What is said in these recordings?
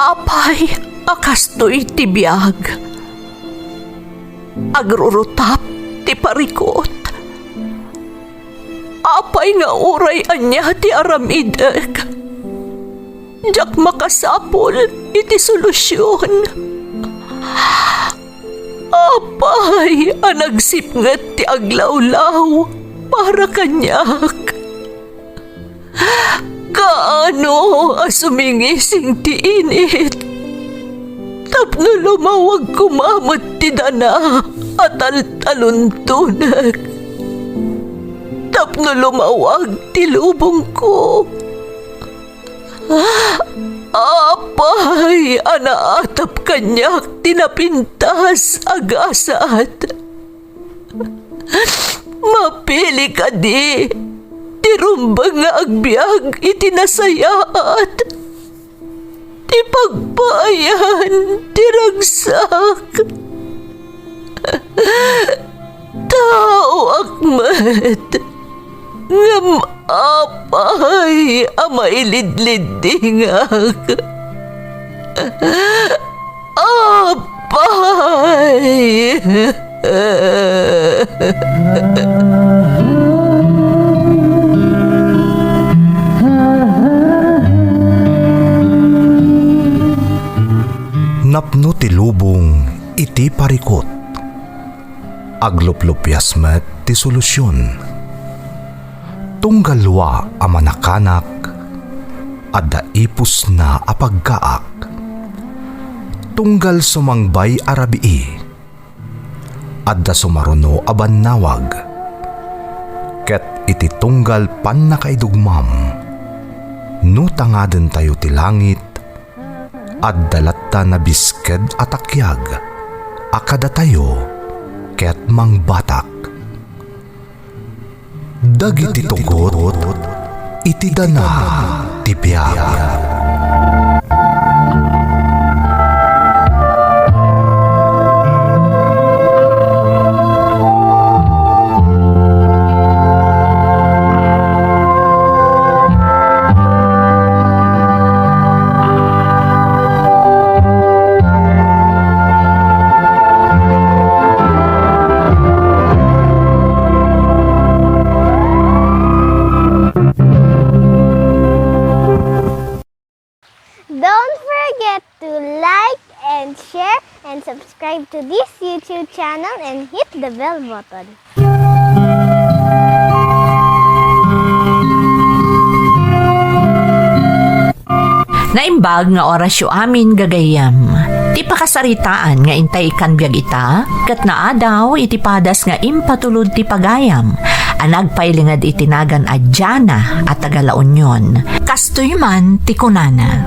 Apay, akastoy ti biyag. Agrurutap ti parikot. Apay nga uray anya ti aramidek. Jak makasapol iti solusyon. Apay, anagsipnget ti aglawlaw para kanyak. Kaano asumingising ti init? Tapno lumawag kumamot ti dana at taluntunag. Tapno lumawag ti lubong ko. Apay, anaatap kanyak tinapintas agasat. Mapili ka di. Tirumbang nga agbyag itinasayaat. Ti pagbayan, tiragsak. Tao akmat. Ngam apay, amailidlidingak. Apay. Napno ti lubong iti parikot. Agluplupyas met ti solusyon. Tunggalwa a manakanak adda ipus na apagkaak. Tunggal sumangbay arabii adda sumaruno a bannawag. Ket iti tunggal pan nakaidugmam no tangaden tayo ti langit at dalatta na bisked at akyag, akada tayo, ket mangbatak. Dagiti tugot, iti dana, tipyag. Don't forget to like and share and subscribe to this YouTube channel and hit the bell button. Naimbag nga orasyo amin gagayam. Ti pakasaritaan nga intay kan biag ita, kat naadaw iti padas nga impatulod ti pagayam. Anagpailingad itinagan adyana at Tagalaunyon. Kastoy man ti kunana.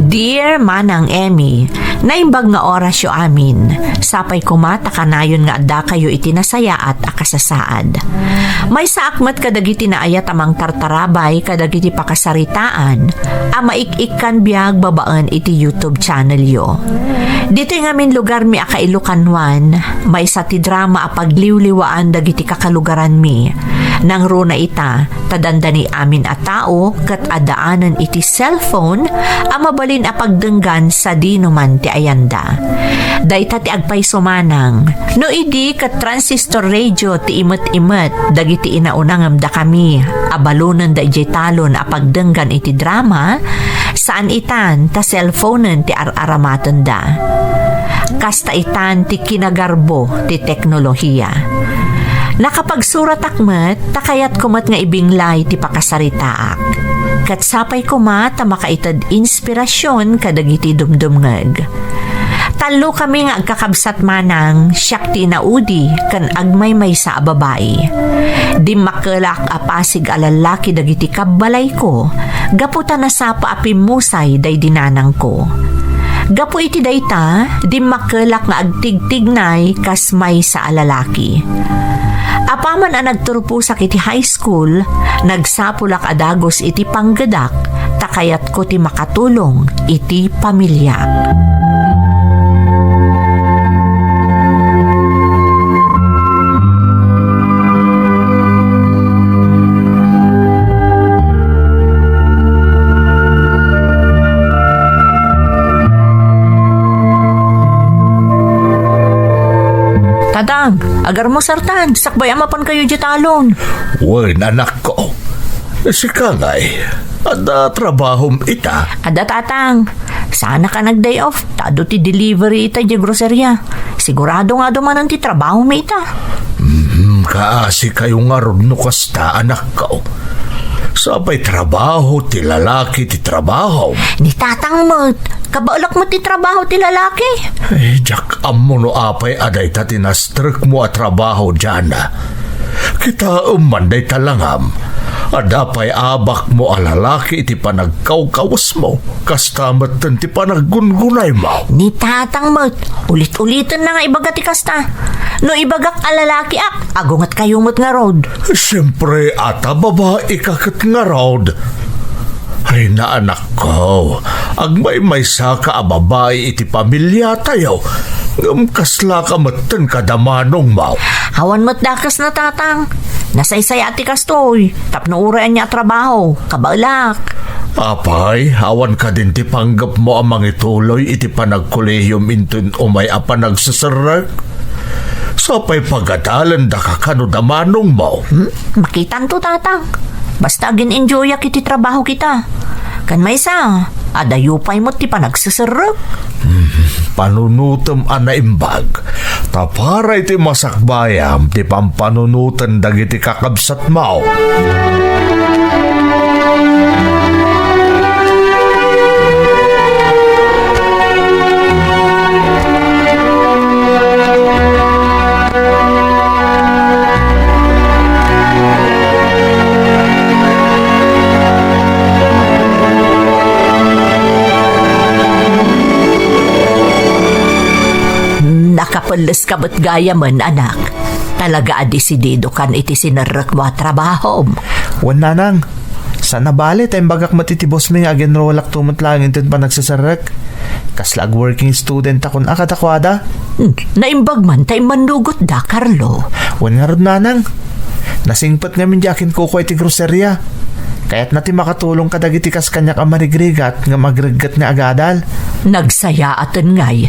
Dear Manang Emmy, naimbag nga orasyo amin. Sapay kumata kanayon nga adda kayo itinasaya at akasasaad. May saakmat kadagiti na ayat amang tartarabay kadagiti pakasaritaan. Amaik-ik kan biag babaan iti YouTube channel yo. Dito nga min lugar mi akailukanwan, may sa ti drama apagliwliwaan dagiti kakalugaran mi. Nang runa ita, tadandani amin a tao kat adaanan iti cellphone amabalin apagdenggan sa dinuman ti ayanda. Dayta ti agpay sumanang, no idi kat transistor radio ti imet-imet dagiti inaunang amda kami, abalunan da ijay talon apagdenggan iti drama, saan itan ta cellphone ti ar-aramaton da. Kasta itan ti kinagarbo ti teknolohiya. Nakapagsurat akmet, takayat kumat nga ibinglay ti pakasaritaak. Kat sapay kumat ta makaitad inspirasyon kadagiti dumdumngeg. Talo kami nga agkakabsat manang siyak ti naudi kan agmay may sa babae. Di makelak apasig alalaki dagiti kabalay ko, gaputa na sapa apimusay day dinanang ko. Gapu iti dayta, di makelak nga agtigtignay kas may sa alalaki. Apaman ang nagturupusak iti high school, nagsapulak adagos iti panggadak, takayat ko ti makatulong iti pamilya. Tatang, agar mo sartan, sakbay amapan kayo di talon. Wen anak ko. Si Kangay, ada trabahom ita. Ada tatang, sana ka nag-day off, tado ti delivery ita di grocerya. Sigurado nga dumanan ti trabaho mo ita. Kaasi kayo nga ron no kasta anak ko. Sabay trabaho ti lalaki ti trabaho. Ni tatang mo, kabaulak mo ti trabaho ti lalaki. Jak amo no apay aday ta tinastrek mo at trabaho dyan. Kita umanday talangam. Adapay abak mo alalaki iti panagkawkawas mo. Kastamat ti panaggungunay mo. Ni tatang mo, ulit-ulitan na nga ibaga ti kasta. No ibagak alalaki agungat kayumot nga road. Siyempre ata babae kakit nga road. Ay na anak ko, agmay sa ka a babae iti pamilya tayo. Kasla ka matan kadamanong mo. Hawan mo't dakas na tatang. Nasaysay ati kastoy. Tapno uraan niya trabaho. Kabaulak. Apay, awan ka din ti panggap mo amang ituloy iti panagkolehiyom intun umay a panagsasarak. Sapay pagadalan da ka kano damanong mo. Makitan to tatang. Basta gin-enjoy kiti trabaho kita. Kan may sa, adayupay mo ti panagsasarak. Panunutom anaimbag. Taparay ti masakbayam ti pampanunutan dagiti kakabsat mo. Nakapalas ka ba't gaya man, anak? Talaga adisidido kan iti sinarak mo at trabaho. Wan nanang, sana balit ay bagak matitibos mi nga agenrolak tumot lang intun pa nagsasarak. Kaslag working student akon akatakwada. Naimbag man tayo manugot da, Carlo. Wan nga rod nanang, nasingpat ngamin jakin ko ko iti grocerya. Kaya't natin makatulong ka dagiti kas kanyak ang marigrigat nga magrigat nga agadal. Nagsaya atan ngay.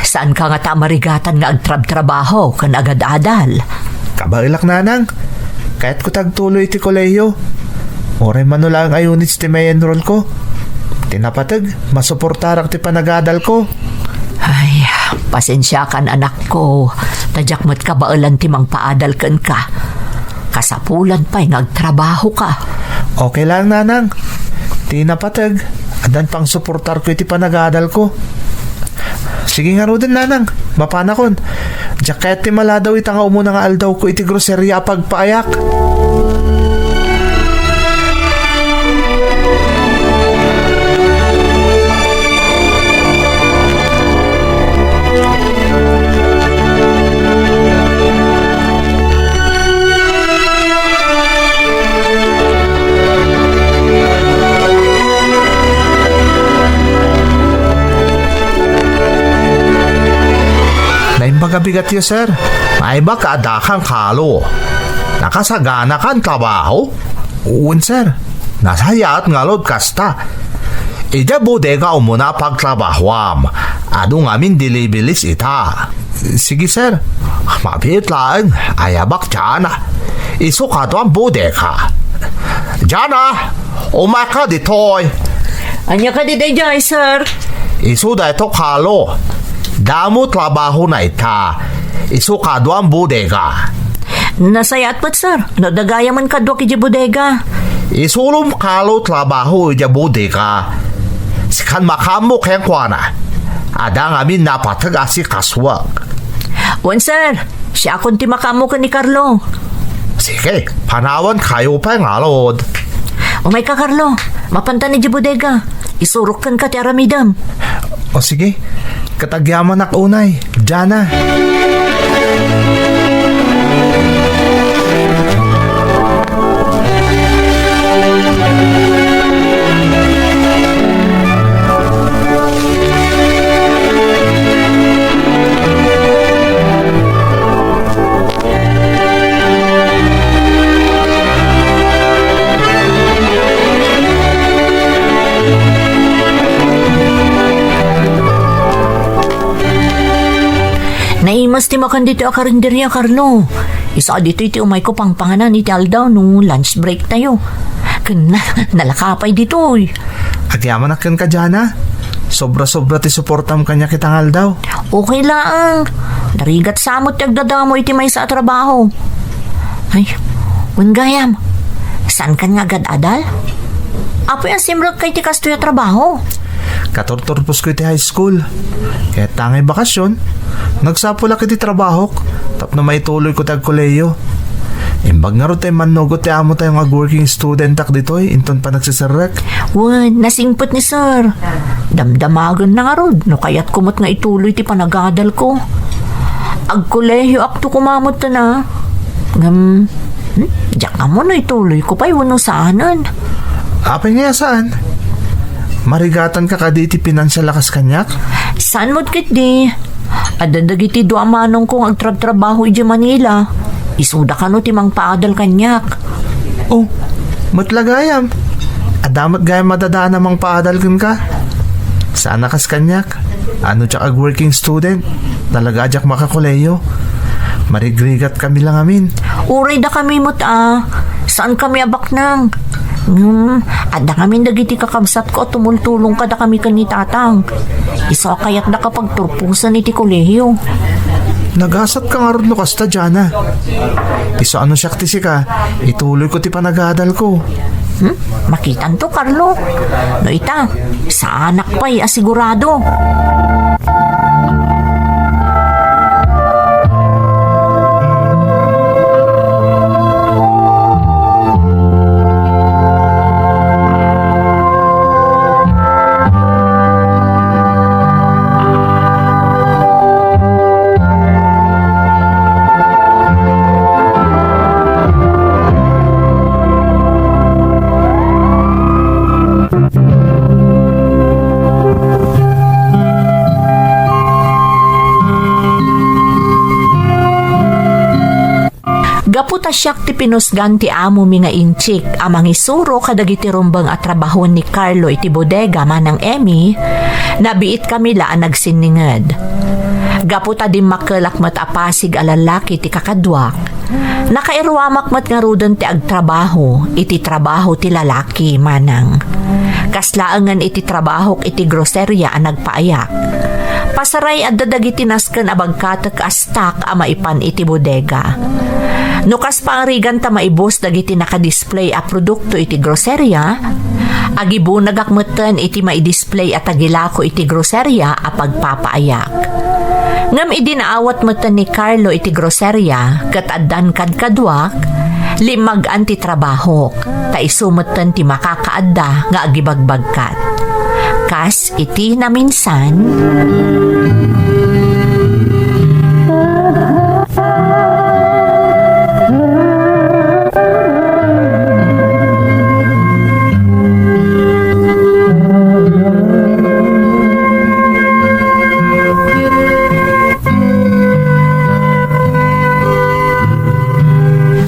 Saan ka nga tamarigatan nga agtrab-trabaho kan agad-adal? Kabailak nanang, kahit ko tagtuloy iti kolehiyo. Oray manulang ayunits ti may enroll ko. Tinapatag, masuportarak ti panagadal ko. Ay, pasensya kan anak ko. Tadyak mo't kabailan ti mang paadal kan ka. Kasapulan pa'y nagtrabaho ka. Okay lang nanang. Tinapatag, adan pang suportar ko iti panagadal ko. Sige nga ro din nanang, mapanakon. Jacket ti maladaw ita nga umuna nga aldaw ko iti grocerya pagpaayak. Pagabigat yun, sir. May ba kaadakang kalo? Nakasagana kan trabaho? Uwan, sir. Nasayat nga lod kasta. Ida bodega umuna pagtrabahwam. Ado ngamin dilibilis ita. Sige, sir. Mabit lang. Ayabak dyan. Isukat ang bodega. Diyan umaka ditoy. Anya ka di day, sir? Isuda ito kalo. Damo trabaho na ita. Isukado ang bodega. Nasayat mo't, sir. Nadagaya man kadwa ki bodega. Isulong kalo trabaho ija bodega. Sikan makamo kayang kwana. Ada ngamin napatag asi kaswag. Wan, sir. Siya akong timakamo ka ni Carlo. Sige, panawan kayo pa yung alod. Umay ka, Carlo. Mapanta ni bodega. Isurok kan ka ti aramidam. O sige, katagyaman ak unay. Diyan na. mas ti makan dito a karinderya, Carlo. Isa dito iti umay ko pang panganan iti Aldaw no lunch break tayo. Kana, nalakapay dito eh. Agyaman akin ka, Jana. Sobra-sobra ti suportam kanya kitangal daw. Okay lang. Narigat samot yagdadamo iti may sa trabaho. Ay, gayam. Saan ka nga agad adal? Apo yung simrag kay ti kastoy trabaho. Katortorpos ko iti high school. Kaya tangay bakasyon, nagsapula kiti trabaho. Tapno may tuloy ko tag koleyo. Imbag nga ro tayo manugot tayo amo tayo nga working student tak ditoy. Inton pa nagsisarek. Wan, nasingpot ni sir. Damdamagan na nga rod. No kaya't kumot nga ituloy ti panagadal ko. Agkoleyo akto kumamot na. Diyak ka mo na ituloy ko pa yung saanan. Apay nga saan? Marigatan ka kaditi pinansya lakas kanyak? Saan mo't kit di? Adadagiti do amanong kong agtrab-trabaho iji Manila. Isuda ka no timang paadal kanyak. Oh, matlagayam. Adamat gayam madadaan namang paadal kun ka. Saan nakas kanyak? Ano tsak ag working student? Talaga ajak makakuleyo. Marigrigat kami lang amin. Uray da kami mo't Saan kami abak nang? Ada kami dagiti kakabsat ko at tumultulong ka da kami kanitatang. Isa kaya't da kapag turpusan iti kolehiyo. Nagasat ka nga ron no kasta, Jana. Isa ano siyakti si ka, ituloy ko ti panagadal ko. Makitan to, Carlo. No ita, sa anak pa'y asigurado. Gaputa siyak ti pinusgan ti amo mi nga inchik amang isuro kadagiti rumbang at trabahon ni Carlo iti bodega manang Emmy, nabiit kami laan nagsininged. Gaputa di makelak mat apasig alalaki ti kakadwak. Nakairwamak mat nga rudon ti agtrabaho, iti trabaho ti lalaki manang. Kaslaangan iti trabaho iti groserya ang nagpaayak. Pasaray at dadagiti nasken abagkatek astak a maipan iti bodega. Nukas pangrigan ta maibos dagiti naka-display a produkto iti groserya, agibunag akmeten iti mai-display at agilako iti groserya a pagpapaayak. Ngam idinaawat meten ni Carlo iti groserya ket addan kadkadwak, limag anti trabaho, ta isumeten ti makakaadda nga agibagbagkat. Kas iti na minsan,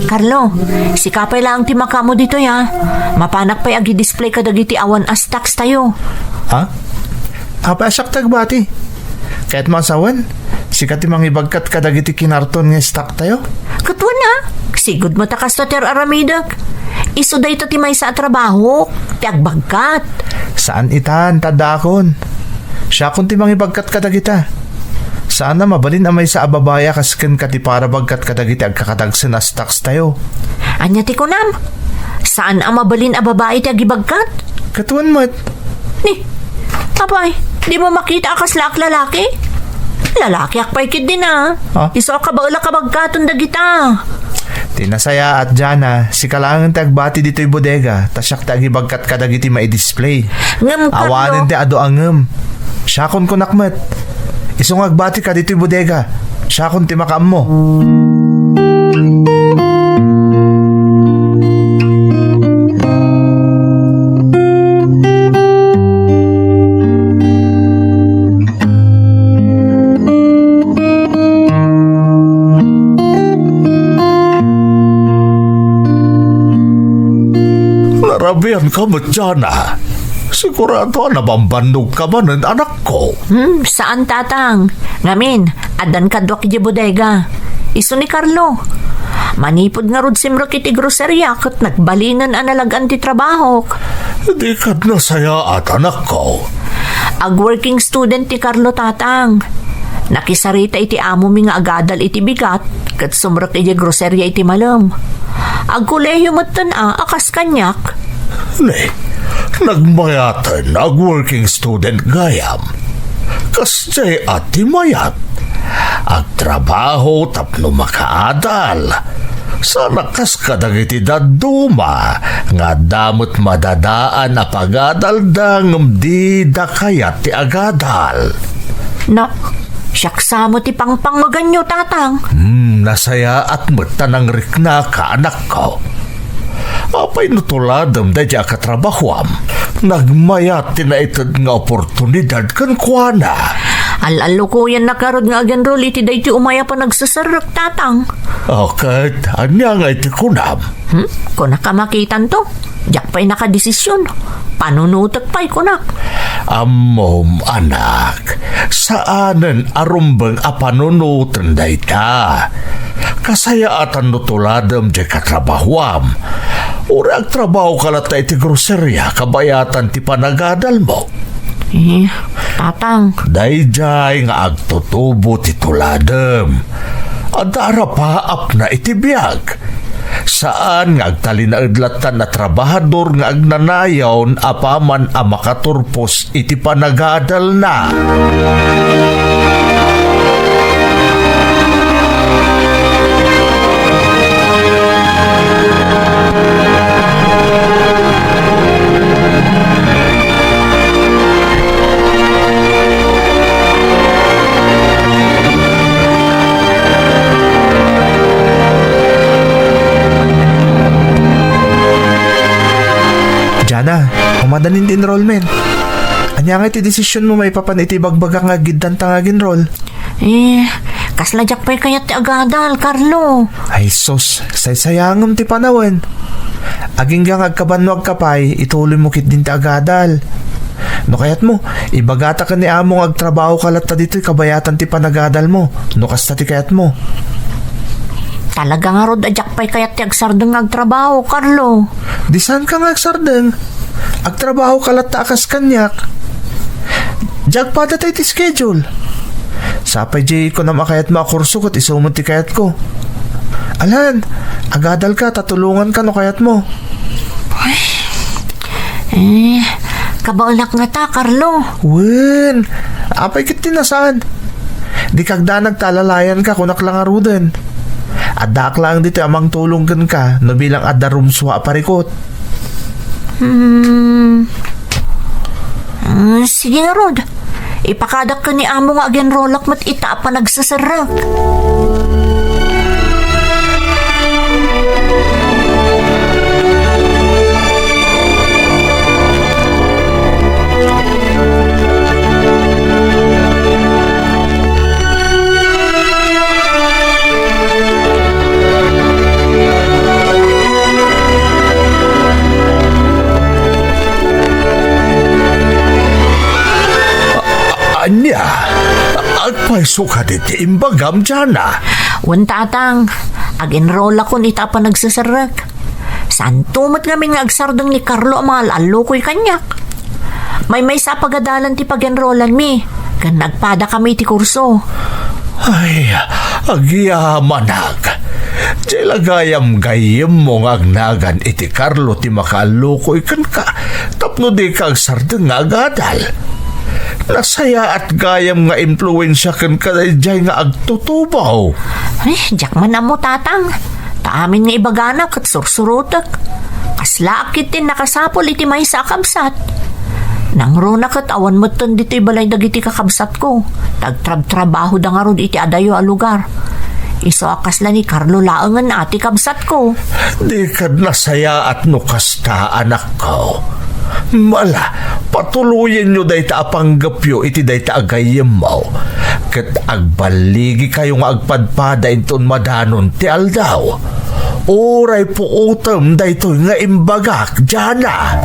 Carlo, sikapay lang ti makamo dito ya. Mapanak pa'y agi-display ka dagiti awan astaks tayo. Ha? Apa asyak tagbati? Kahit masawan, sikat ti mangibagkat kadagiti kinarton nga stock tayo? Katwa na, sigud mo takas to ter aramidak. Iso da ito ti may sa trabaho, ti agbagkat. Saan itan, tadakon? Siya kung ti mangibagkat kadagita. Saan na mabalin amay sa ababaya kasken kati para bagkat kadagiti agkakatagsin na stocks tayo? Anya ti kunam? Saan ang mabalin a babae ti agibagkat? Katuan mo't. Ni, abay, di mo makita akas laak lalaki? Lalaki akpay kid din Ha? Iso ka ba ula kabagkaton dagita? Tinasaya at Jana, si kalangan ti agbati dito'y bodega, tasyak ti agibagkat kadagiti mai-display. Ngam Carlo. Awanin ti ado angem. Siyakon ko nakmet. Isong agbati ka dito'y bodega. Siyakon ti makam mo. Narabihan ka mo, Jana. Sigurado na bambanog ka ba ng anak ko? Saan tatang? Ngamin, adan kadwak di bodega. Iso ni Carlo. Manipod nga rod simrok iti grocerya kat nagbalingan analagan ti trabaho. Di ka na saya at anak ko. Ag working student ti Carlo tatang. Nakisarita iti amo mi nga agadal iti bigat kat sumrok iti grocerya iti malam. Ag kolehiyo matan akas kanyak. Ne, nagmayatan ag-working student gayam. Kasjay at timayat. Agtrabaho tapno makaadal. Sa nakas kadagiti daduma nga damot madadaan na pagadal dang di da kayat ti agadal. Na, siyaksamo ti pangpangaganyo tatang. Nasaya at matanang rikna ka anak ko. Apay nutuladam da dya katrabahwam. Nagmayat tinaitad nga oportunidad kan kuana. Alalo ko yan nakarod nga agen rol iti dayti umaya pa nagsasarak tatang. Okay, anya nga iti kunam. Kung nakamakitan to, diyak pa'y nakadesisyon. Panunutak pa'y kunak. Amom, anak, saanan arumbang apanunutan dayta? Kasayaatan nutuladam di katrabahwam. Ura agtrabaho kalat na iti grocerya, kabayatan ti panagadal mo. Tatang. Dayjay nga agtutubo ti tuladam. Adara paap na iti biyag. Saan nga agtalinaadlatan na trabahador nga agnanayaw apaman a makaturpos iti panagadal na. Jana, umadanin din enrollment. Anya nga iti desisyon mo may papan iti bagbaga nga giddan tangag enroll. Kasladyak pa'y kayat ti agadal, Carlo. Ay sus, saysayangam ti panawen. Aging nga agkabanwag kapay, ituloy mo kit din ti agadal. No kayat mo, ibagata ka ni among agtrabaho kalat ta dito'y kabayatan ti panagadal mo. No kasta ti kayat mo. Talaga nga rod adyak pa'y kayat ti agsardeng agtrabaho, Carlo. Di saan ka nga agsardeng? Agtrabaho kalat ta akas kanyak. Diyak pa datay ti schedule. Sapay jay ko na makayat makurso ko't isumot ti kayat ko. Alan, agadal ka, tatulungan ka no kayat mo. Kabaulak nga ta, Carlo. Wen, apay kit tinasaan. Di kagda nagtalalayan ka kunak lang aruden. Adak lang dito amang tulungan ka no bilang adarumswa parikot. Sige nga rod. Ipakadak ka ni amo nga agen rolak mat ita pa nagsasarak. Anya, agpay sukat iti imbagam Jana. Tatang, ag-enroll ako ni ita pa nagsasarak. Saan tumat kami nga agsardang ni Carlo ang mga lalo ko'y kanyak. May sa pagadalan ti pag-enrollan mi. Kan nagpada kami ti kurso. Ay, agyamanag. Dilagayam gayam mo nga agnagan iti Carlo ti makalukoy kan ka. Tapno di ka agsardang nga agadal. Nasaya at gayam nga impluensya kan kadayjay nga agtutubaw. Diyak man na mo tatang. Taamin nga ibaganak at sursurutak. Kasla akitin nakasapol iti may sakabsat. Nang runak at awan matan dito'y balay dagiti kakabsat ko. Tagtrab-trabaho da nga rod iti adayo a lugar. Iso akasla ni Carlo laangan ati kabsat ko. Di ka nasaya at nukasta anak ko. Mala, patuluyin nyo dayta apanggapyo iti dayta agayem mo. Kat agbaligi kayo nga agpadpada inton madanon ti aldaw. Oray po utem dayto nga imbagak, Jana.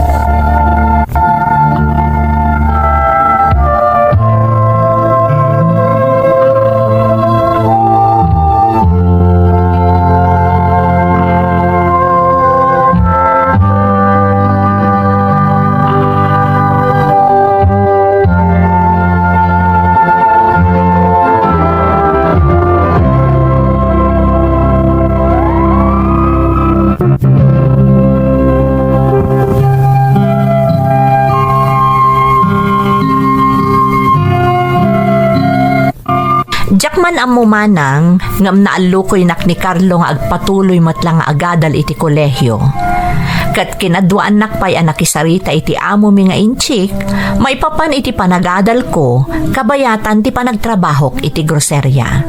Saan amo manang ngam naalukoy nak ni Carlo nga agpatuloy matlang nga agadal iti kolehyo. Kat kinadwaan nakpay anak isarita iti amo mi nga inchik, maipapan iti panagadal ko, kabayatan ti panagtrabahok iti groserya.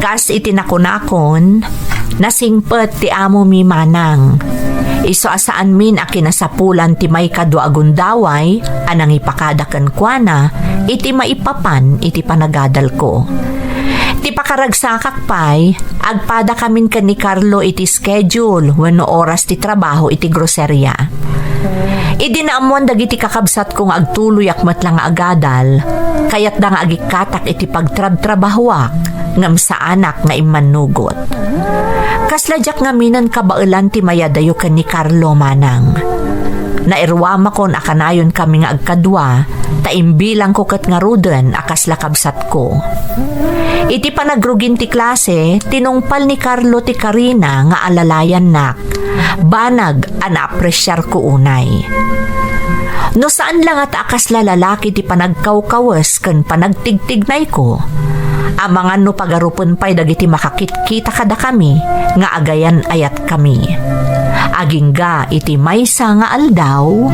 Kas iti nakunakon, nasingpet ti amo mi manang. Iso asaan min a kinasapulan ti may kadwa agundaway, anang ipakadakan kwa na, iti maipapan iti panagadal ko. Ti pakaragsakak pay, agpada kamin kan ni Carlo iti schedule wenno oras ti trabaho iti groserya. Idinaamuan dagiti kakabsat kong agtuloy akmat lang nga agadal, kayat da nga agikatak iti pagtrab-trabahuak ngam sa anak nga imanugot. Kasladyak nga minan kabailan ti mayadayo kan ni Carlo manang. Nairwama kon akanayon kami nga agkadwa, taimbilang ko kat nga ruden akas lakabsat ko. Iti panagrugin ti klase, tinungpal ni Carlo ti Karina nga alalayan nak. Banag ana-apresyar ko unay. No saan lang at akas lalaki ti panagkawkawas ken panagtigtignay ko. Amangan no pagarupon pay dagiti makakit-kita kada kami nga agayan ayat kami. Agingga iti maysa nga aldaw.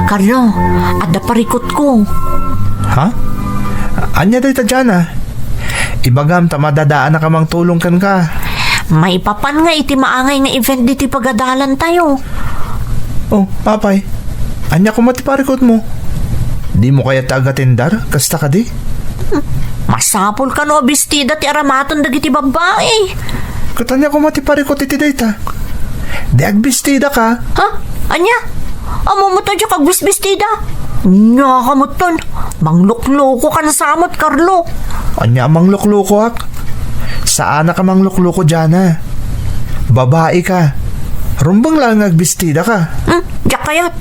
Carlo, adda parikot ko. Ha? Anya day ta dyan Ibagam tamadadaan na kamang tulong kan ka. May papan nga iti maangay nga event diti pagadalan tayo. Oh, papay. Anya ko matiparikot mo. Di mo kaya taga-tendar? Kasta ka di? Masapol ka no bestida ti aramaton dagiti babae. Katanya ko matiparikot iti data. Di agbistida ka. Ha? Anya? Amo mo tayo kag bestida. Nakamuton. Manglukloko ka na samot, Carlo. Anya amang lukloko ak? Saan ka mang lukloko dyan Babae ka. Rumbang lang agbistida ka. Diyak kayat.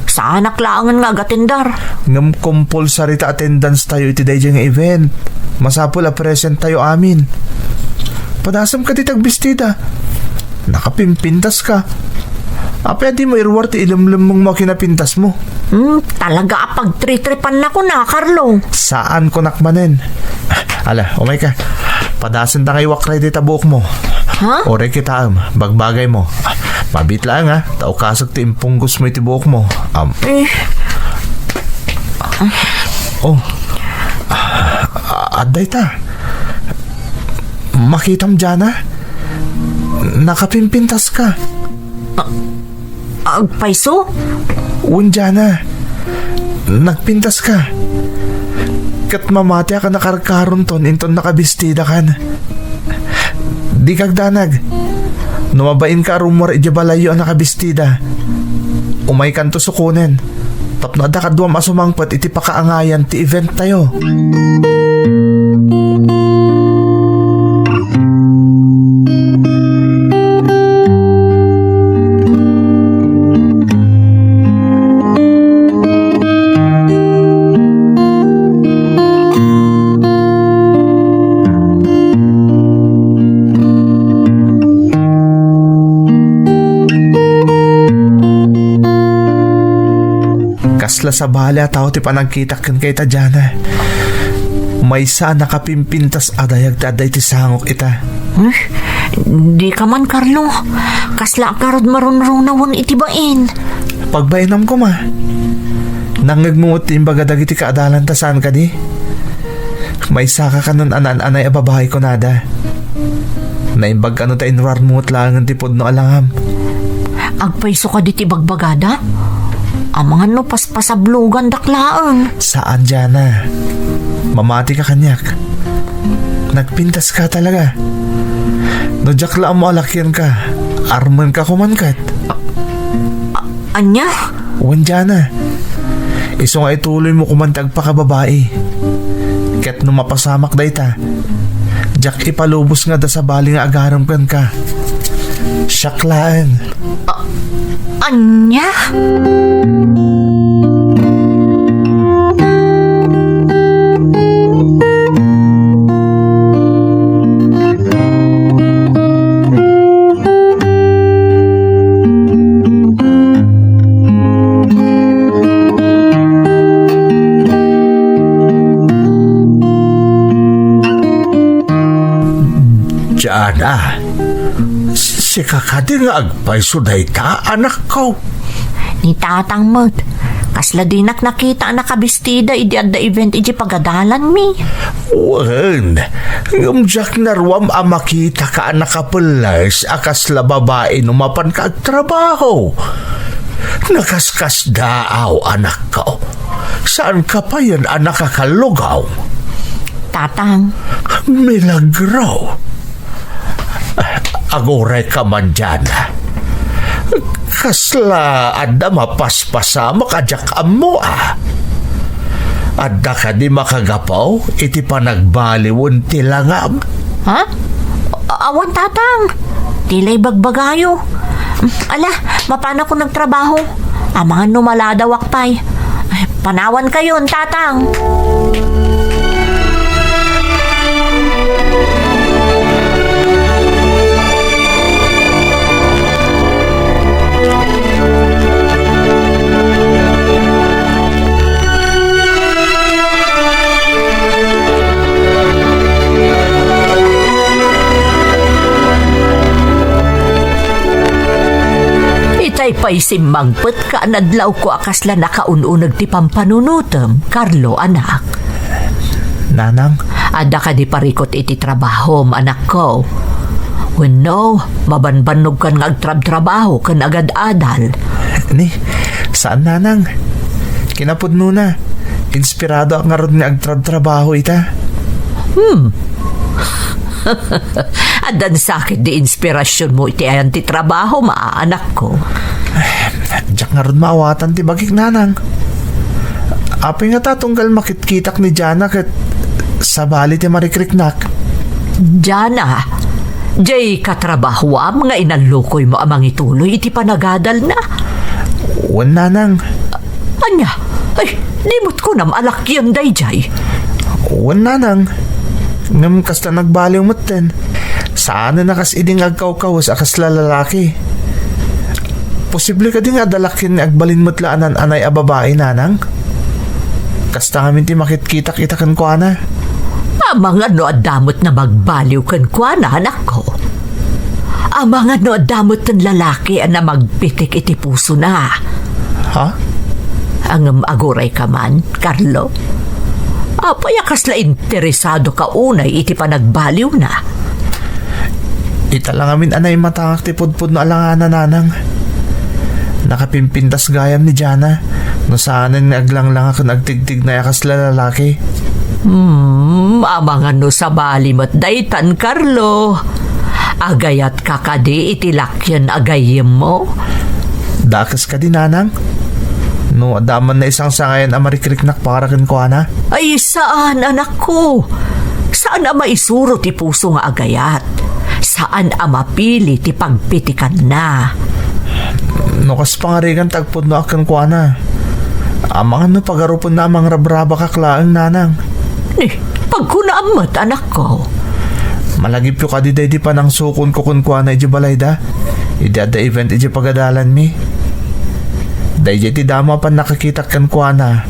Saan naklangan nga agatendar? Ngam compulsory ta attendance tayo iti day nga event. Masapol a present tayo amin. Padasam ka titag bestida. Nakapimpintas ka. Pwede mo irwar ti ilamlam mong makinapintas mo. Talaga apag tritripan na ko na, Carlo. Saan ko nakmanen? Ala, umay ka. Padasan ta kay wakray di tabuok mo. Ha? Ore kita bagbagay mo. Mabit lang tao kasag ti impunggus mo iti buok mo. Aday ta. Makitam dyan nakapimpintas ka. Agpaiso? Dyan nagpintas ka. Kat mamati ka nakarkaron ton inton nakabistida kan. Di kagdanag. Numabain ka rumor ijabalayo ang nakabistida. Umay kanto sukunen. Tapno ada ka duwam asumangpat iti pakaangayan ti event tayo. Kasla sa bala tao ti panagkitakan kay Tajana. May sa nakapimpintas adayag taday ti sangok ita. Di ka man, Carlo. Kasla karod marunrunawan itibain. Pagbainam ko nangagmuot ti imbagadag iti kaadalan ta saan ka di. May saka ka nun anan-anay ababahay ko nada. Naimbag ka nun ta inrar mo't langan ti pod no alangam. Agpaiso ka di ti bagbagada? Amangan no paspasablugan daklaan. Saan dyan Mamati ka kanyak. Nagpintas ka talaga. No jakla mo alakyan ka. Arman ka kumankat. Anya? Wan dyan Iso nga ituloy mo kumantag pa ka babae. Ket no mapasamak day ta. Jak ipalubos nga da sa bali nga agaram kan ka. Syaklaan. Anya? Jana, si kakadi nga agpay suday ta, anak ko. Ni tatang mo't, kasla dinak nakita ang nakabistida idi at the event iji pagadalan mi. Wen, ngumjak na ruwam makita ka nakapulas akas la babae numapan ka ag trabaho. Nakaskas daaw, anak ko. Saan ka pa yan, anak kakalugaw? Tatang, Milagro. Agoray ka man dyan. Kasla adda mapaspasa makajak mo Adda ka di makagapaw, iti pa nagbaliwon tilangam. ha? Awan tatang, tilay bagbagayo. Ala, mapana ko nagtrabaho. Amangan numalada wakpay. Ay, panawan kayon, tatang. Itay pa'y simbangpet ka nadlaw ko akasla nakaununag ti pampanunutem, Carlo, anak. Nanang, Ada ka di parikot iti trabaho, anak ko. Wenno, mabanbanog kan nga agtrab-trabaho kan agad-adal. ni, saan nanang? Kinapudno na. Inspirado ang nga ron nga agtrabaho ita. Adan sakit di inspirasyon mo iti ayan ti trabaho, maanak ko. Diyak nga ron maawatan ti bagik nanang. Apay nga tatunggal makitkitak ni Jana kat sabali ti marikriknak. Jana, jay katrabahoam nga inalukoy mo amang ituloy iti panagadal na. Wan nanang. Anya, ay, limot ko nam alakyan day jay. Wan nanang. Ngam kasta nagbaliw maten. Saan na nakas iding agkaw-kawas akas lalaki. Posible ka din nga dalakin ni agbalin motlaanan anay a babae nanang. Kasta ngamin ti makitkitak-itakan ko ana. Amang ano adamot na magbaliw kan kwa na anak ko. Amang ano adamot ng lalaki na magpitik iti puso na. Ha? Ang aguray ka man, Carlo. Apay akas la interesado ka unay iti panagbaliw na. Ita lang amin anay matangak ti pudpud na alanganan nanang. Nakapimpintas gayam ni Jana. No saanan nga aglang-lang ako nagtigtig na yakas lalaki. Amang ano sa balimot daytan, Carlo. Agayat kakadi iti lakyan agayem mo. Dakas ka din nanang. No adaman na isang sangayan a marikriknak para kin ko ana. Ay saan, anak ko? Saan a maisuro ti puso nga agayat? Saan a mapili ti pagpitikan na? No kas pangarigan tagpod no akan ko ana. Amang ano pagarupon na amang rabraba kaklaang nanang. Pagkunaamat, anak ko. Malagip yung kadiday di pa nang sukon ko kun kuana iji balayda. Idi at the event iji pagadalan mi. Dahil iti dama pa nakakitak kan kuana.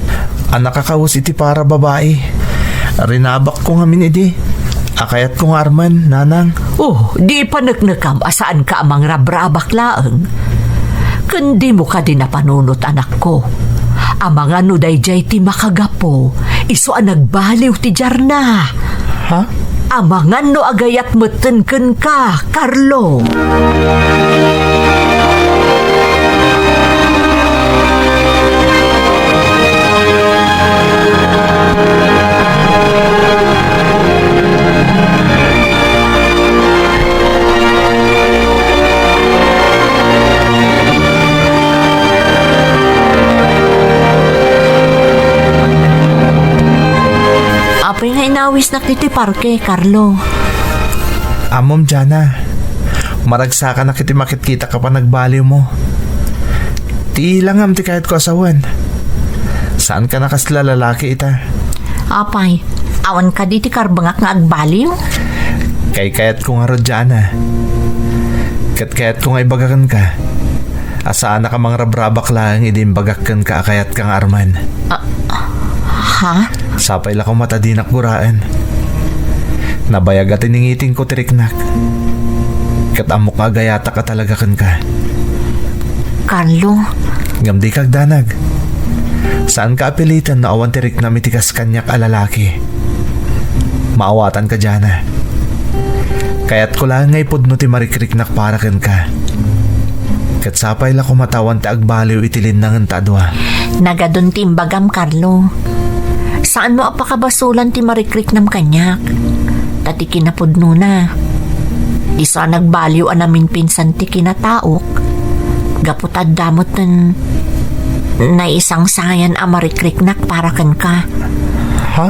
Ang nakakawus iti para babae. Rinabak ko ngamin idi. Akayat kong arman, nanang. Oh, di pa nagnakam asaan ka amang rabrabak laeng. Kundi mo ka din napanunot, anak ko. Amang ano dayjay ti makagapo. Iso ang nagbaliw ti Jarna. Ha? Amang ano agayat matenken ka, Carlo. Apay nga inawis na kiti parke, Carlo. Amom Jana. Maragsa ka na kiti makit-kita ka pa nagbaliw mo. Ti langam ti kahit ko asawan. Saan ka nakasla lalaki ita? Apay, awan ka di ti karbangak nga agbaliw? Kay kayat ko nga ro Jana. Kayat ko nga ibagakan ka. Asaan na ka mga rabrabak lang idim bagakan ka akayat kang arman. Ha? Sapay la ko matadinak buraan. Nabayag at iningiting ko tiriknak. Kat amok nga gayata ka talaga kan ka. Carlo, Ngamdi kag danag. Saan ka apilitan na awan tirik na mitikas kanyak alalaki? Maawatan ka dyan. Kaya't ko lang ngay pudno ti marikriknak para kan ka. Kat sapay la kumatawan ti agbaliw itilin nangan tadwa. nagadun timbagam Carlo. Saan mo apakabasulan ti marikrik nam kanyak? Tati kinapudno na. Isa nagbaliw anamin pinsan ti kinataok. Gaputad damot ng na isang sayan a marikriknak para kan ka. Ha?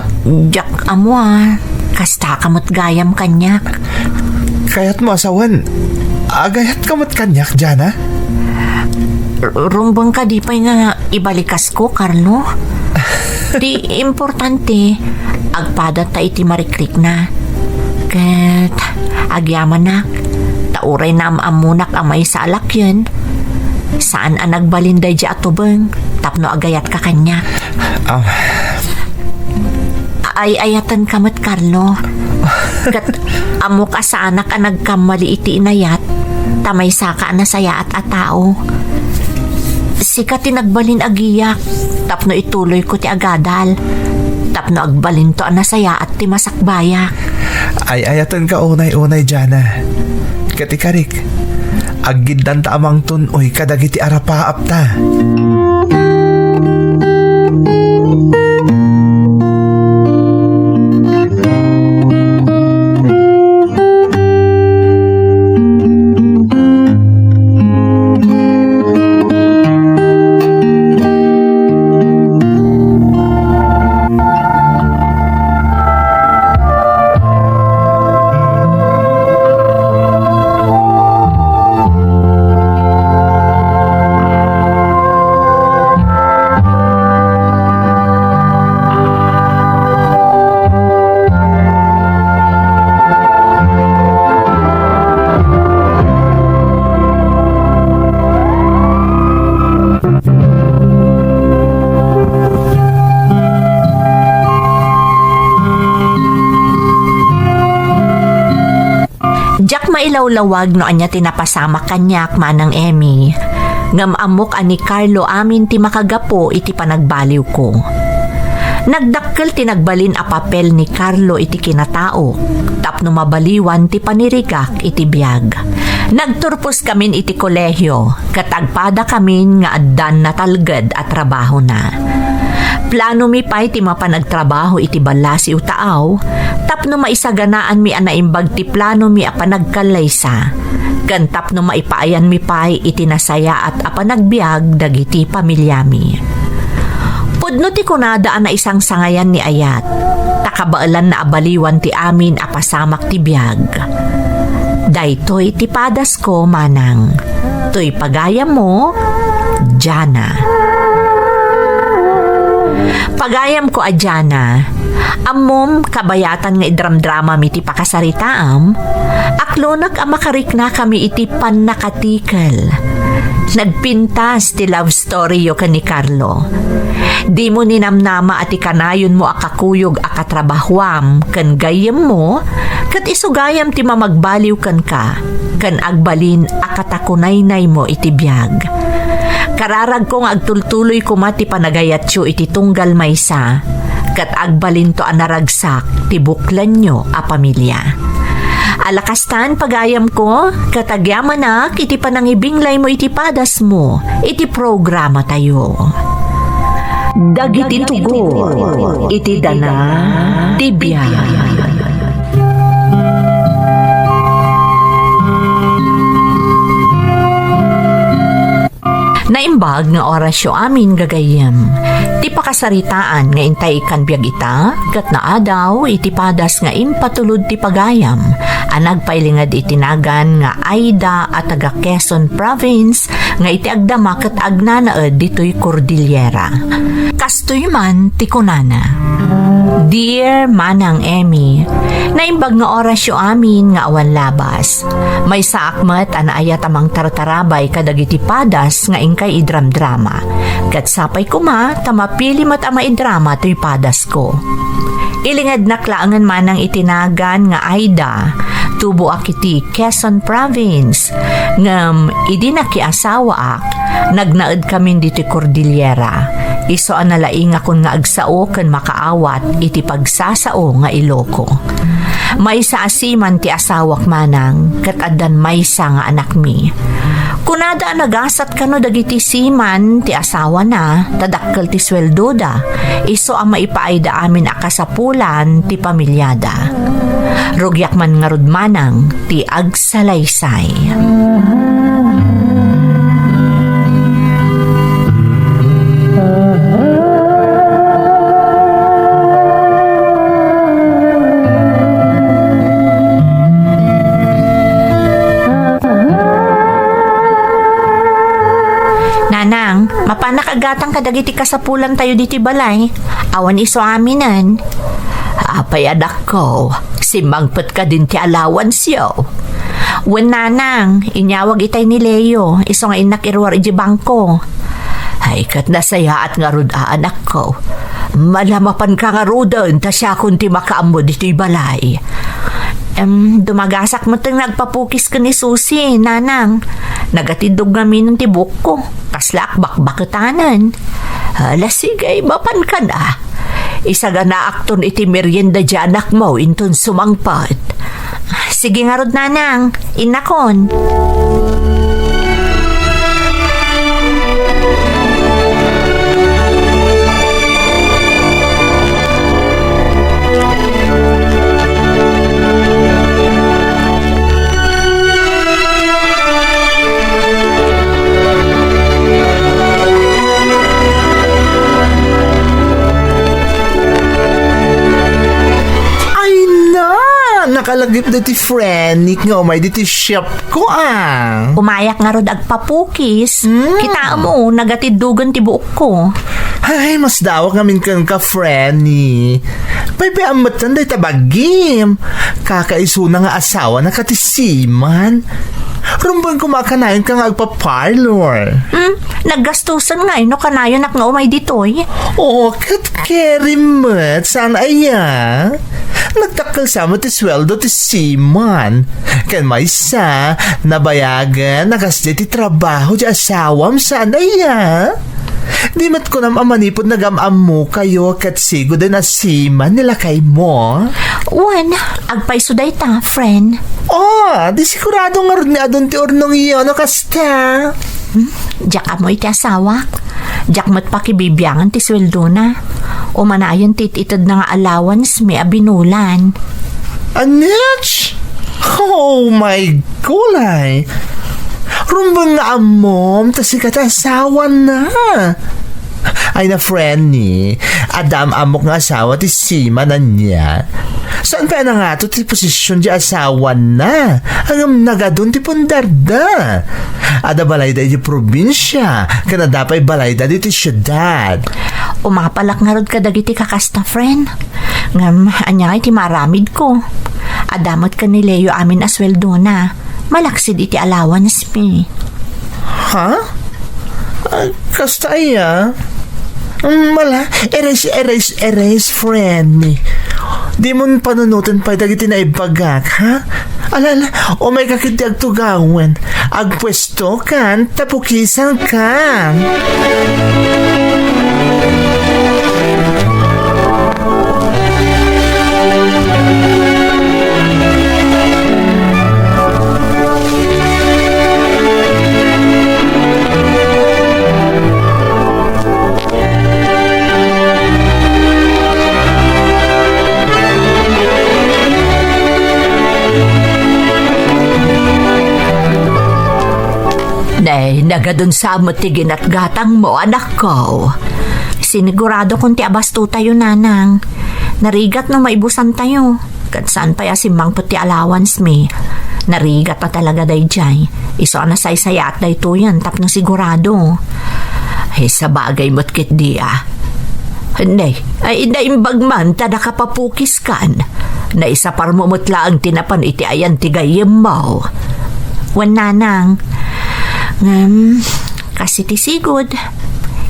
Jak amo kasta kamot gayam kanyak. Kaya't mo asawan. Agayat kamot kanyak dyan, ha? Rumbang ka di pa nga ibalikas ko, Carlo. Di importante, agpada ta iti marikrik na. Kat agyaman na, tauray na amamunak amay sa alakyan. Saan ang nagbalinday di atubang, tapno agayat ka kanya. Ay-ayatan kamat, Carlo. Kat amo ka sa anak ang nagkamali iti inayat, tamay saka na saya at atao. Sika tinagbalin agiyak, tapno ituloy ko ti agadal. Tapno agbalin to ang nasaya at ti masakbayak. Ay ayatan ka unay-unay dyan, ha? Katikarik, aggidan ta amang tunoy kadagiti arapaap ta. Jack mailawlawag no anya tinapasama kanyak manang Emmy. Ngamamok ani Carlo amin ti makagapo iti panagbaliw ko. Nagdakkel tinagbalin a papel ni Carlo iti kinatao. Tapno mabaliwan ti panirigak iti biyag. Nagturpos kamin iti kolehyo. Katagpada kamin nga addan na talged at trabaho na. Plano mi pa'y ti mapanagtrabaho iti balasi utaaw, tapno maisaganaan mi anaimbag ti plano mi apanagkalaysa, kan tapno maipaayan mi pa'y iti nasaya at apanagbiag dagiti pamilya mi. Pudno ti kunadaan na isang sangayan ni Ayat, takabaalan na abaliwan ti amin apasamak ti biag. Daytoy ti padas ko manang, to'y pagaya mo, Jana. Pagayam ko adyana, amom kabayatan nga idram-drama mi ti pakasaritaam, aklonak ang makarik na kami iti pannakatikal. Nagpintas ti love story yo kan ni Carlo. Di mo ninamnama at ikanayon mo akakuyog akatrabahwam kan gayam mo, kat isugayam ti mamagbaliw kan ka, kan agbalin akatakunaynay mo iti biyag. Kararag kong agtultuloy kumati panagayatyo iti tunggal maysa, kat agbalin to anaragsak ti buklan nyo a pamilya. Alakastan pagayam ko, katagyaman na iti panangibinglay mo iti padas mo, iti programa tayo. Dagiti tugo, iti dana, tibya. Naimbag nga orasyo amin gagayem. Ti pakasaritaan nga intay kan biag ita, kat naadaw iti padas nga impatulod ti pagayam. Anagpailingad itinagan nga Aida at taga Quezon Province nga iti agdama kat agnanaed dito'y Cordillera. Kastoy man ti kunana. Dear Manang Emmy, naimbag nga orasyo amin nga awan labas. May saakmat anaayat amang tartarabay kadagiti padas nga ingkay idram-drama. Kat sapay kuma, tamapili mat ama idrama to'y padas ko. Ilingad na klaangan manang itinagan nga Aida, tubo akiti Quezon Province, ngam idi nakiasawa ak, nagnaed kami diti Cordillera. Iso ang nalaing akon nga agsao ken makaawat iti pagsasao nga Iloco. May sa asiman ti asawak manang, ket addan maysa nga anak mi. Kunada nagasat kano dagiti siman ti asawa na, tadakkel ti sweldo da, iso ang maipaayda amin akasapulan ti pamilyada. Rugyak man nga rudmanang ti agsalaysay. Nanang, mapanakagatang kadagiti kasapulan tayo diti balay. Awan iso aminan. Apay adak ko, simangpet ka din ti allowance yo. Wen nanang, inyawag itay ni Leo, iso nga inak irwar iji bangko. Ay kat nasaya at nga rud anak ko. Malamapan ka nga rudan, ta siya kunti makaambo diti balay. Dumagasak mo tang nagpapukis ka ni Susi, nanang. Nagatidog namin ng tibok ko. Kaslak bakbaketanan. Hala sige, mapan ka na. Isa ga na akton iti merienda dyan anak mo inton sumangpat. Sige nga rod nanang, inakon. Nakalagip na ti Frenik nga may diti shop ko Umayak nga rod agpapukis. Kita mo, nagatidugan ti buok ko. Ay, mas dawak namin kan ka, Frenny. Paypayamatan day tabagim. Kakaisuna nga asawa na katisiman. Rumbang kumakanayon ka nga agpa-parlor. Naggastusan nga, no kanayon nak nga umay ditoy. Oo, kat-kerimet. Saan aya? Nagtakal sa mo ti sweldo ti siman. Kan may sa, nabayagan, nakasya ti trabaho ti asawam saan aya? Di mat ko nam amanipod nagamam mo kayo kat sigo din asiman nila kay mo. Wan, agpaiso day ta, friend. Di sigurado nga rin ni adon ti ornong iyo, no kasta? Diyak amoy ti asawa. Diyak mat pakibibiyangan ti sweldo na. O manayon tititad na nga allowance may abinulan. Anich? Oh my gulay. Rumbang nga amom, tas ikatasawa na. Ay na friend ni, Adam amok nga asawa ti Sima na niya. Saan pa na nga to ti posisyon di asawa na? Hanggang nagadun ti pundarda. Ada balayda di probinsya, kana dapay balayda di ti syudad. Umapalak nga rod ka dagiti kakasta, friend. Ngam, anyay ti maramid ko. Adamot ka ni Leo amin asweldo na. Malaksid iti allowance mi. Ha? Kasta iya? Mala, erase, friend mi. Di mo panunutan pa dagiti na ibagak, ha? Alala, o may kakiti agtugawan. Agpwesto kan, tapukisan kan. Nay, nagadun sa matigin at gatang mo, anak ko. Sinigurado kung ti abasto tayo, nanang. Narigat no maibusan tayo. Kat saan pa yasimang puti allowance mi. Narigat pa talaga day jay. Iso na say-saya at day to yan, tap na sigurado. Ay, sa bagay mo't kit di Nay, ay inaimbag man, tada kapapukis kan. Na isa parmumutla ang tinapan iti ayan tigayim mo. Wan nanang, kasi ti sigod.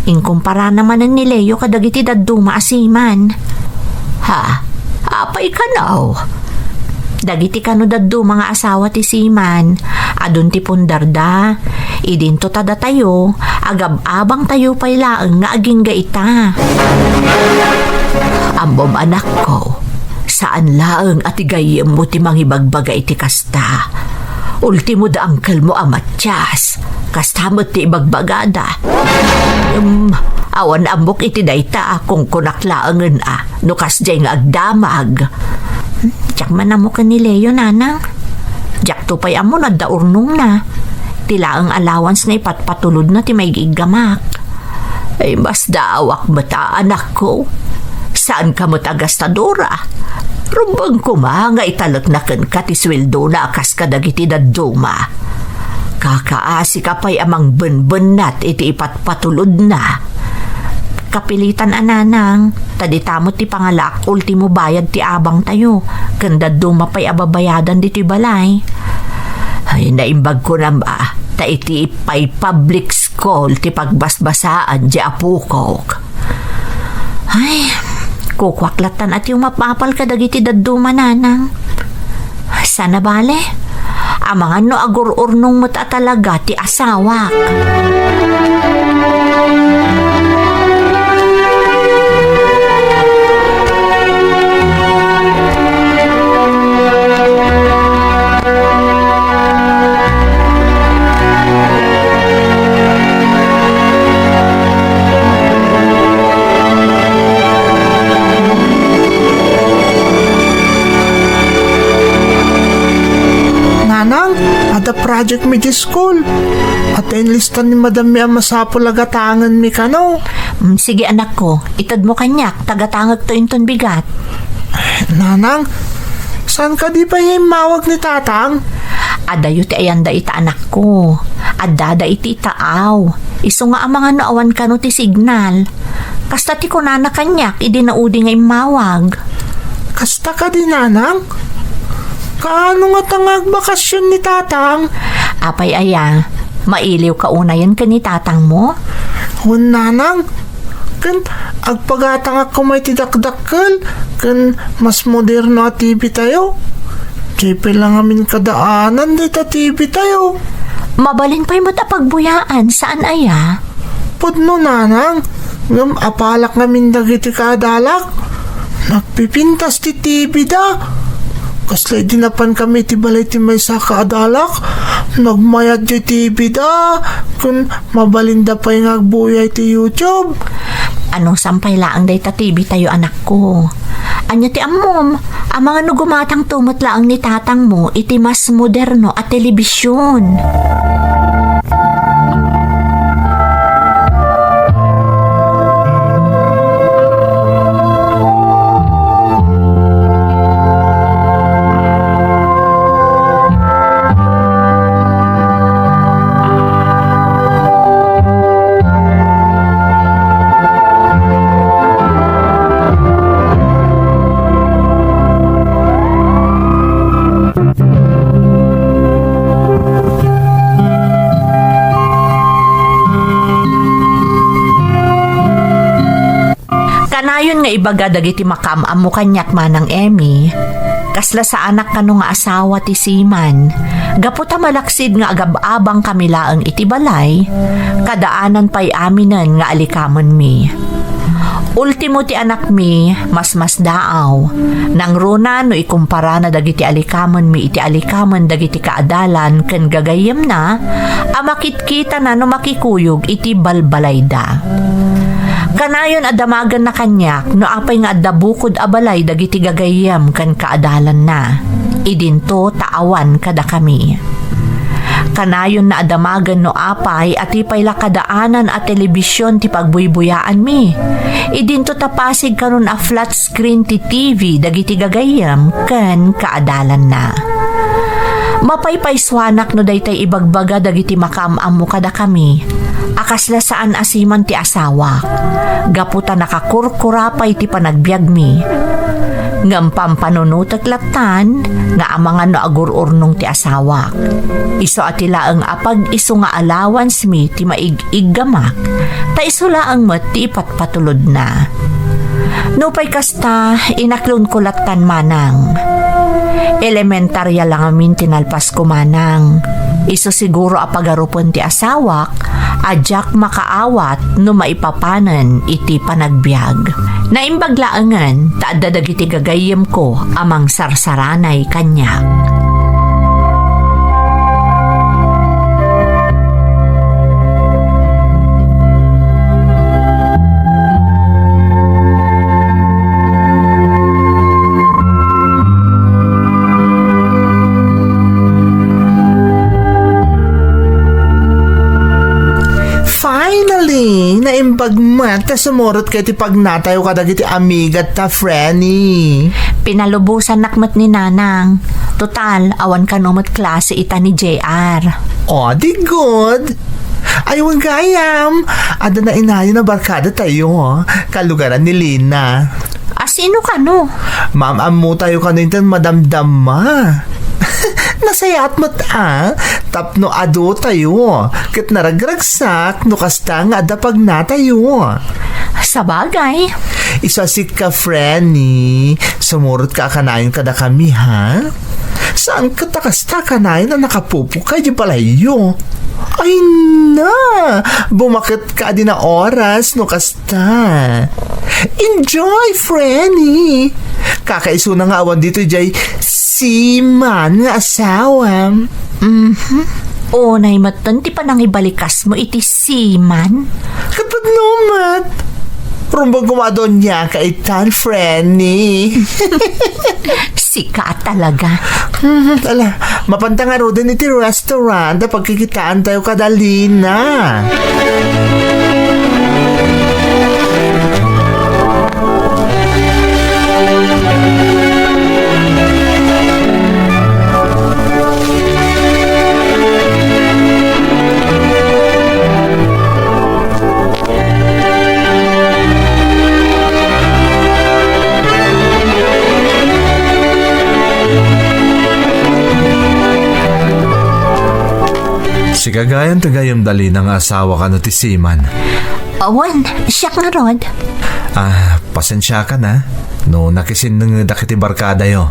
Inkumpara naman ni Leo kadagiti daduma asiman. Ha, Apay ka now. Dagiti kano daddo mga asawa ti Siman, adun ti pundarda, idinto tada tayo, agab-abang tayo pay laeng nga aging gaita. Ambom anak ko, saan laeng at igayem mo ti mangibagbaga iti kasta. Ultimo da angkel mo amatyas, kasta mo ti ibagbagada. Awan ambok iti dayta kung kunaklaangan nukas jay nga agdamag. Diyak man mo ka ni Leo, nanang. Diyak to pa'y amo na daurnong na. Tila ang allowance na ipatpatulod na ti may gigamak. Ay mas daawak mata, anak ko. Saan ka mo tagastadora? Rumbang ko nga italak na kan ka ti sweldo na akas kadagiti daduma. Kakaasi ka pa'y amang benbenat iti ipatpatulod na. Kapilitan ananang, taditamot ti pangalak, ultimo bayad ti abang tayo, kanda dumapay ababayadan di ti balay. Ay, naimbag ko na ba, ta iti ipay public school ti pagbasbasaan di apukok. Ay, kukwaklatan at yung mapapal ka dagiti daduma nanang. Sana bale, amangan no agur-urnong mata talaga ti asawak. Ada project mi di school. At enlistan ni Madam mi ang masapol agatangan mi kano. Sige anak ko, itad mo kanyak, tagatangag to inton bigat. Nanang, saan ka di pa yung mawag ni tatang? Adayo ti ayanda ita anak ko. Adada iti itaaw. Iso nga ang mga naawan kano ti signal. Kasta ti kunana kanyak, idi naudi nga imawag. Kasta ka di nanang? Kaano nga tangag bakasyon ni tatang? Apay aya, mailiw ka unayan ka ni tatang mo? Nanang, kan agpagatang ako may tidakdakkel, kan mas moderno at TV tayo. Jepe lang amin kadaanan dita TV tayo. Mabalin pa'y matapagbuyaan, saan aya? Pudno nanang, ngam apalak ngamin dagiti kadalak. Nagpipintas ti TV da. Kaslay dinapan kami ti balay ti may saka adalak. Nagmayad di TV da. Kung mabalinda pa yung agbuyay ti YouTube. Anong sampay laang day ta TV tayo anak ko? Anya ti amom, ang mga nugumatang tumot laang ni tatang mo iti mas moderno at telebisyon. Kanayon nga ibaga dagiti makamam mo kanyak manang Emmy. Kasla sa anak kano nga asawa ti Siman. Gaputa malaksid nga agab-abang kamilaang iti balay. Kadaanan pa'y aminan nga alikamon mi. Ultimo ti anak mi, mas daaw. Nang runa no ikumpara na dagiti alikamon mi iti alikamon dagiti kaadalan ken gagayem na, amakit-kita na no makikuyog iti balbalayda. Kanayon adamagan na kanyak no apay nga adabukod abalay dagiti gagayem ken kaadalan na. Idinto taawan kada kami. Kanayon na adamagan no apay at ipay lakadaanan at telebisyon ti pagbuybuyaan mi. Idinto tapasig karon a flat screen ti TV dagiti gagayem ken kaadalan na. Mapaypayswanak no daytay ibagbaga dagiti makaamam mo kada kami. Akasla saan asiman ti asawa. Gaputa nakakurkurapay ti panagbiag mi. Ngam pampanunutek latan nga amangan no agur-urnong ti asawa. Iso atila ang apag iso nga allowance mi ti maig-iggamak. Ta iso laang met ti ipatpatulod na. Nupay kasta, inaklon ko latan manang. Elementarya lang amin tinalpas ko manang. Iso siguro apagarupon ti asawak, adyak makaawat no maipapanan iti panagbiag. Naimbaglaangan, taadadag iti gagayem ko amang sarsaranay kanyak. Finally, naimbagmat ta sumurot kay ti pagnatayo ka dagiti amigat ta Frenny. Pinalubusan nakmat ni Nanang. Total, awan ka nomot klase ita ni JR. Oh, di good. Ayaw gayam. Ada na inayo na barkada tayo, kalugaran ni Lina. Sino ka no? Ma'am, amo tayo kanintan madamdama. Nasayat mo ta, tapno ado tayo. Kit naragragsak, no kasta nga adapag na tayo. Sa bagay. Isasik ka, Frenny. Sumurot ka kanayon kada kami, ha? Saan ka takasta kanayon na nakapupo ka di palayo? Ay na! Bumakit ka din na oras, no kasta. Enjoy, Frenny! Kakaiso na nga awan dito, Jay. Si man nga asawa. O, naimatan ti pa nang ibalikas mo iti siman. Kapag numat. Rumbang gumadon niya kaitan, Frenny. Sika talaga. Ala, mapantangaro din iti restaurant na pagkikitaan tayo kadali na. Si kagayan tagayam dali ng asawa ka no ti Siman. Awan, siyak nga rod. Pasensya ka na. No, nakisin ng dakiti barkada yo.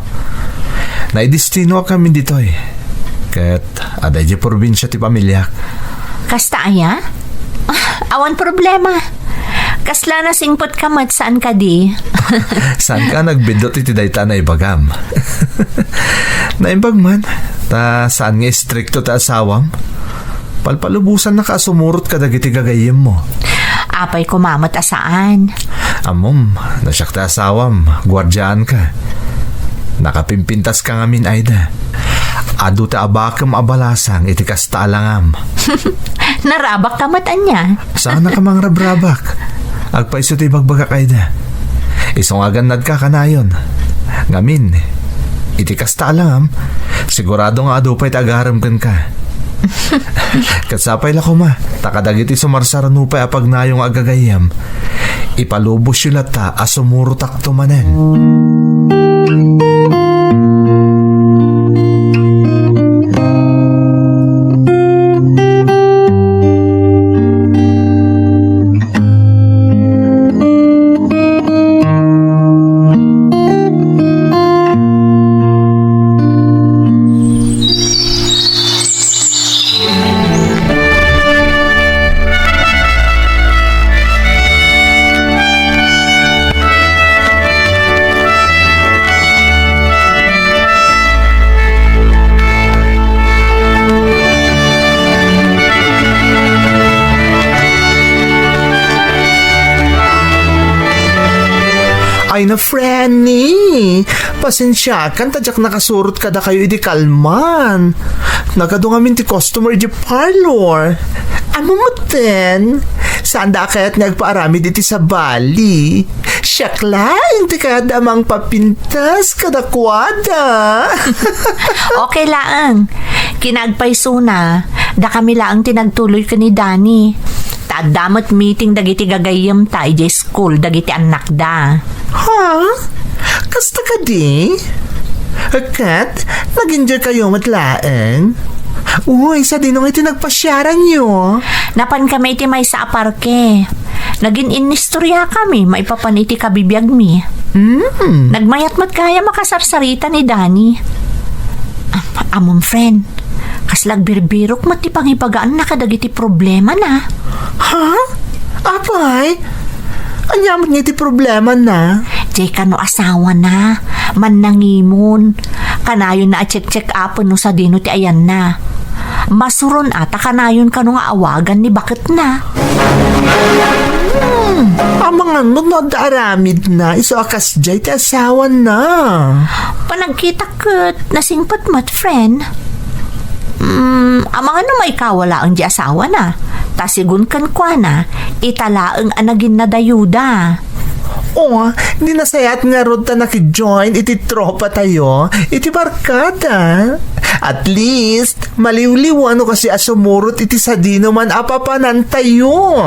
Naidistino kami dito eh. Kat aday di probinsya ti pamilya. Kasta aya? Awan problema. Kasla na singpot kamat saan ka di. Saan ka nagbindot iti dayta na ibagam? Naimbag man. Ta saan nga stricto ta asawam? Palpalubusan na kasumurot ka dagiti gagayim mo. Apay kumamat asaan. Amom, nasyak ta asawam, gwardyaan ka. Nakapimpintas ka ngamin, Aida. Adu ta abakam abalasang iti kasta alangam. Narabak kamatan niya. Saan na ka mang rabrabak? Agpaiso ti bagbagak, Aida. Isong agannad ka kanayon. Ngamin, iti kasta alangam, sigurado nga adu pa'y tagaram kan ka. Katsapay lako ma, takadagiti sumarsaran upay apag na yung agagayam. Ipalubos yung lata asumurutak tumanen. Ay na, Frenny. Pasensya kan, tadyak nakasurot kada kayo idi kalman. Nagadungamin ti customer di parlor. Ano mo ten? Saan da kaya't nagpaarami diti sa Bali? Syakla, hindi ka damang papintas kada kwada. Okay laang. Kinagpaiso na. Da kami laang tinagtuloy ka ni Danny. Tadamot meeting dagiti gagayam tayo di school dagiti anak da. Ha? Kasta ka di? Kat, nag-enjoy kayo matlaan? Uy, sa dinong iti nagpasyaran nyo. Napan kami iti may sa aparke. Naging inistorya kami, maipapan iti kabibiyag mi. Nagmayat mat kaya makasarsarita ni Danny. Among friend, kaslag birbirok mat ti pangipagaan na kadagiti problema na. Ha? Apay? Anyamot nga iti problema na? Jay ka no asawa na, man nangimon. Kanayon na check upon no sa dino ti ayan na. Masuron ata kanayon ka no nga awagan ni bakit na. Ang mga nunod aramid na, iso akas jay ti asawa na. Panagkita kat nasingpat mat friend. Amang ano may kawala ang di asawa na. Tasigun kan kwa na, italaang anagin na dayuda. O, di nasayat nga rod ta nakijoin iti tropa tayo, iti barkada. At least, maliwliw ano kasi asumurot iti sadino man apapanan tayo.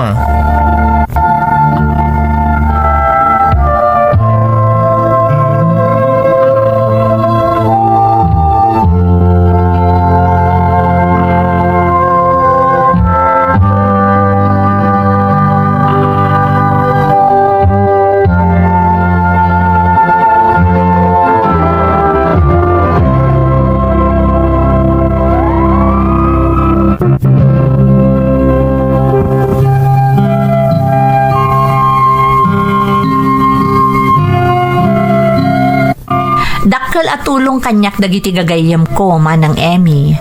Dakkel at tulong kanyak dagiti gagayem ko manang Emmy.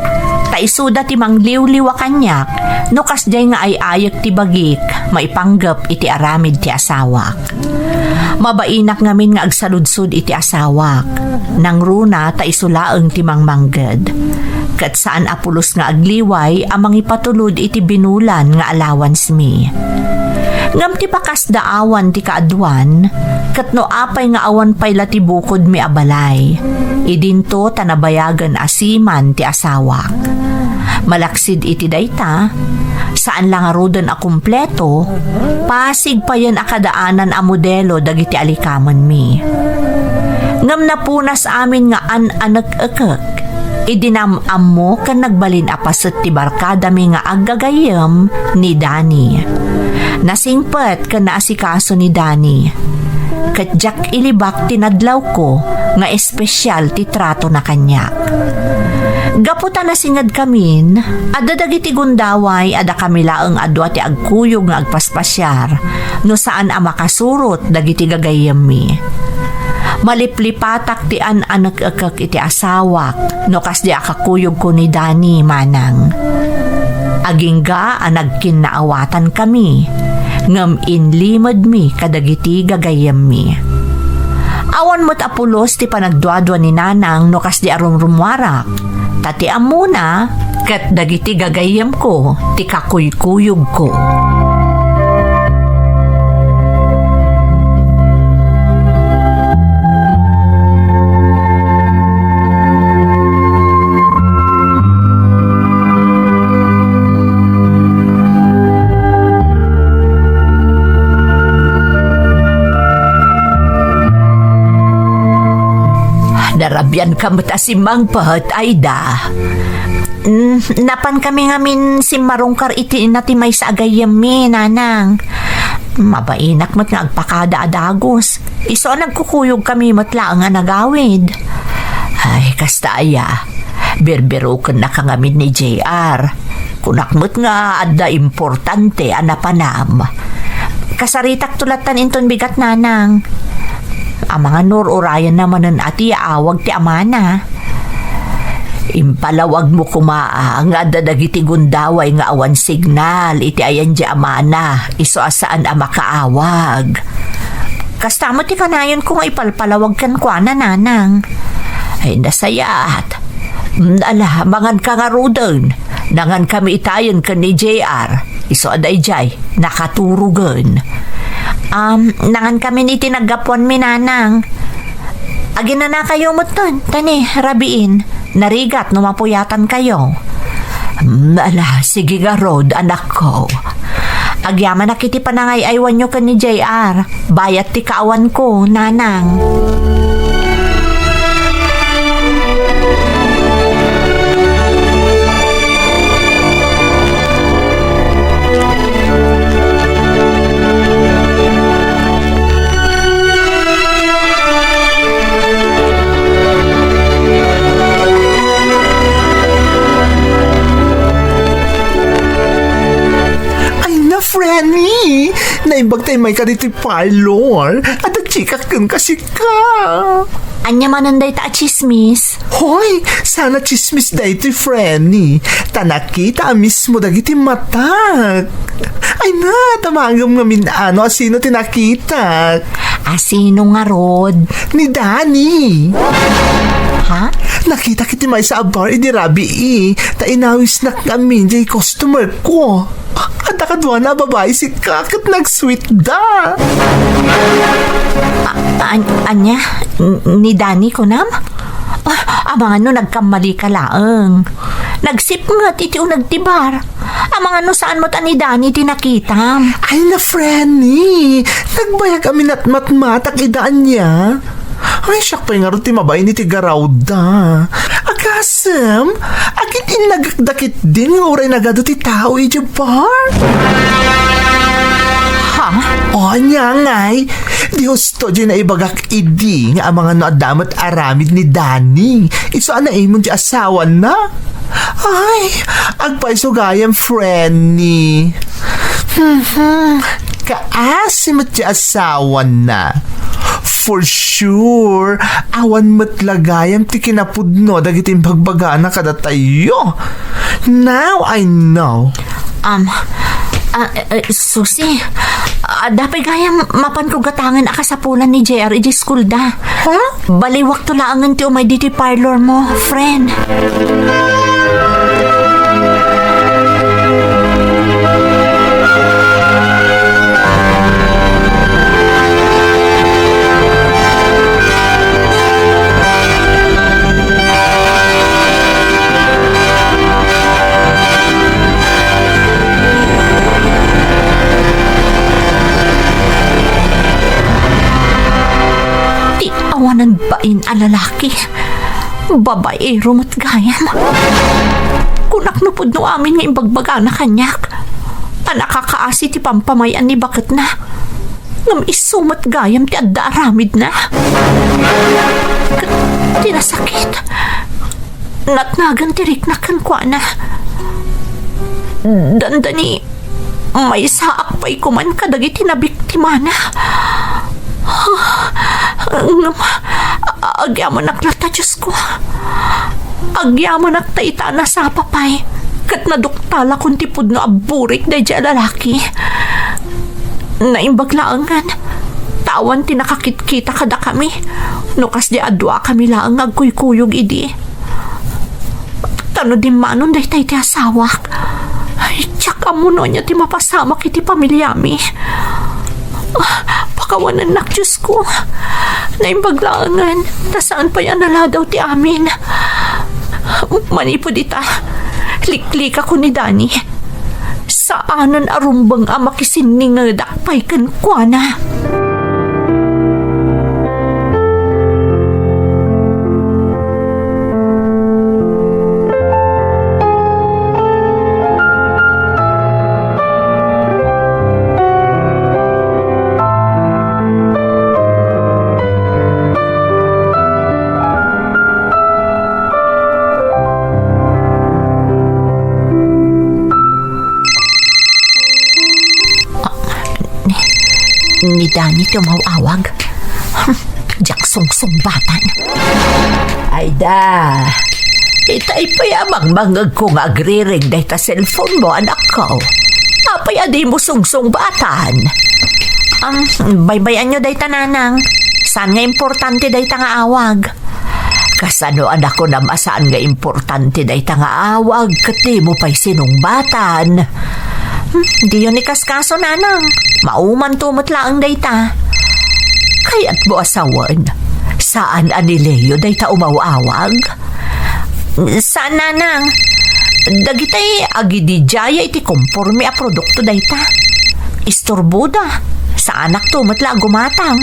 Taisuda ti mangliw-liwa kanyak, no kasjay nga ay ayek ti bagik, maipanggap iti aramid ti asawak. Mabainak ngamin nga agsaludsud iti asawak, nang runa taisulaeng ti mangmangged. Kat saan apulos nga agliway amang ipatulod iti binulan nga allowance mi. Ngam ti pakas daawan ti kaadwan, kat no apay nga awan pay lati bukod mi abalay. Idinto tanabayagan asiman ti asawak. Malaksid iti dayta, saan lang arudan a kumpleto, pasig pa yan akadaanan a modelo dagiti alikaman mi. Ngam napunas amin nga anak-akak, idinamam mo kan nagbalin apaset ti barkada mi nga aggagayem ni Danny. Nasingpet ka na asikaso ni Danny. Katjak ilibak tinadlaw ko nga espesyal ti trato na kanyak. Gaputan na singad kamin, adda dagiti gundaway ada kami laeng adwa ti agkuyog nga agpaspasyar no saan a makasurot dagiti gagayem mi. Maliplipatak ti anak-akak iti asawak no kas di akakuyog ko ni Danny manang. Agingga anagkin naawatan kami, ngam inlimad mi kadagiti gagayem mi. Awan mo't apulos ti panagduadwa ni nanang no kas di arumrumwarak, tati amuna kat dagiti gagayem ko ti kakuykuyog ko. Darabyan ka matasimang pahat, Aida. Napan kami ngamin si marungkar iti nati may sa agayam mi, nanang. Mabainak mat nga agpakada adagos. Iso nagkukuyog kami matlaang nga nagawid. Ay, kasta aya. Berberoken na ka ngamin ni JR. Kunakmot nga adda importante anapanam. Kasaritak tulatan inton bigat, nanang. Ang mga nor-urayan naman ng ati awag ti amana. Impalawag mo kumaa nga dadagiti gundaway nga awan signal iti ayan di amana iso asaan ang makaawag. Kastamo ti kanayon kung ipalpalawag kan kwa na, nanang. Ay nasayat. Mangan ka nga rudan. Nangan kami itayon ka ni JR. Iso aday jay nakaturugan. Nangan kami ni tinagapuan mi, nanang. Agin na kayo mo ton, tani, rabiin. Narigat, numapuyatan kayo. Sige nga, Rod, anak ko. Agyaman na kiti panangay aywan nyo ka ni JR. Bayat ti kaawan ko, nanang. naimbag tayo may kaditi parlor. At ang chika kun kasi ka. Anya mananday ta chismis. Hoy, sana chismis da ito, Frenny. Tanakita mismo dagiti matak. Ay na, tamagam nga minano, sino tinakita? Asino nga rod? Ni Danny. Ha? Nakita kiti may sa bar, di rabi ta inawis na kami, jay customer ko. At nakadwa na babae si Kakot nag-sweet da. Anya? Ni Danny ko nam? Amang ano nagkamali ka laang. Nagsip nga iti nagtibar. Amang ano saan mo ta ni Danny tinakita? Ay na, Frenny. Nagbayag kami matmatak idaan niya. Ay, siyak pa yung ti mabay ni Tigaraw da. Agasam, agit inagdakit din ng oray nagado ti tao iti bar. Ha? O niya ngay, di husto di na ibagak idi nga ang mga naadamat aramid ni Danny. Iso ana imon di asawa na. Ay, agpaisugayang Frenny. Kaasim at di asawa na. For sure, awan matlagayam ti kinapudno dagiting pagbagaan na kada tayo. Now I know. Susi, dapat gaya mapan ko gatangan akasapulan ni JR School da. Huh? Baliwak to laangan ti umay diti parlor mo, friend. Awanan bain a lalaki. Babae, rumot gayam. Kunak no pud no amin nga imbagbaga na kanyak. Nakakaasi ti pampamayan ni bakit na. Ngam isumat gayam ti adda aramid na. Tinasakit. Natnagan ti riknakan kwa na. Dandani, may saak pa'y kuman kadagiti na biktima na. Agyaman naklata, Diyos ko. Agyaman naktaita na sa papay. Kat naduktala kung tipod na aburik na dyan lalaki. Naimbaglaangan. Tawan tinakakit-kita kada kami. Nukas di adwa kami laang agkuy-kuyog idi. Tano di manon day tayo ti asawak. Ay, tsaka muno niya ti mapasamak iti pamilyami. Pakawanan nak, Diyos ko. Naimbaglaangan. Nasaan pa yan naladaw ti amin. Manipod ita. Liklik ako ni Danny. Saanan arumbang amakisin nga dakpay kan kwa na. Ni Danny tumawawag. Jak sung-sungbatan. Ay da, itay payamang mangag kong agririg dahi ta cellphone mo, anak ko. Apay aday mo sung-sungbatan. Baybayan nyo dahi ta, nanang. Saan nga importante dahi ta nga awag? Kasano anak ko na masaan nga importante dahi ta nga awag, kati mo pa'y sinungbatan. Di yun ikaskaso, nanang. Mauman tumot laang dayta. Kaya't mo asawan. Saan anileo dayta umawawag? Saan, nanang? Dagitay agidijaya iti komporme a produkto dayta. Istorbuda. Sa anak tumot la gumatang.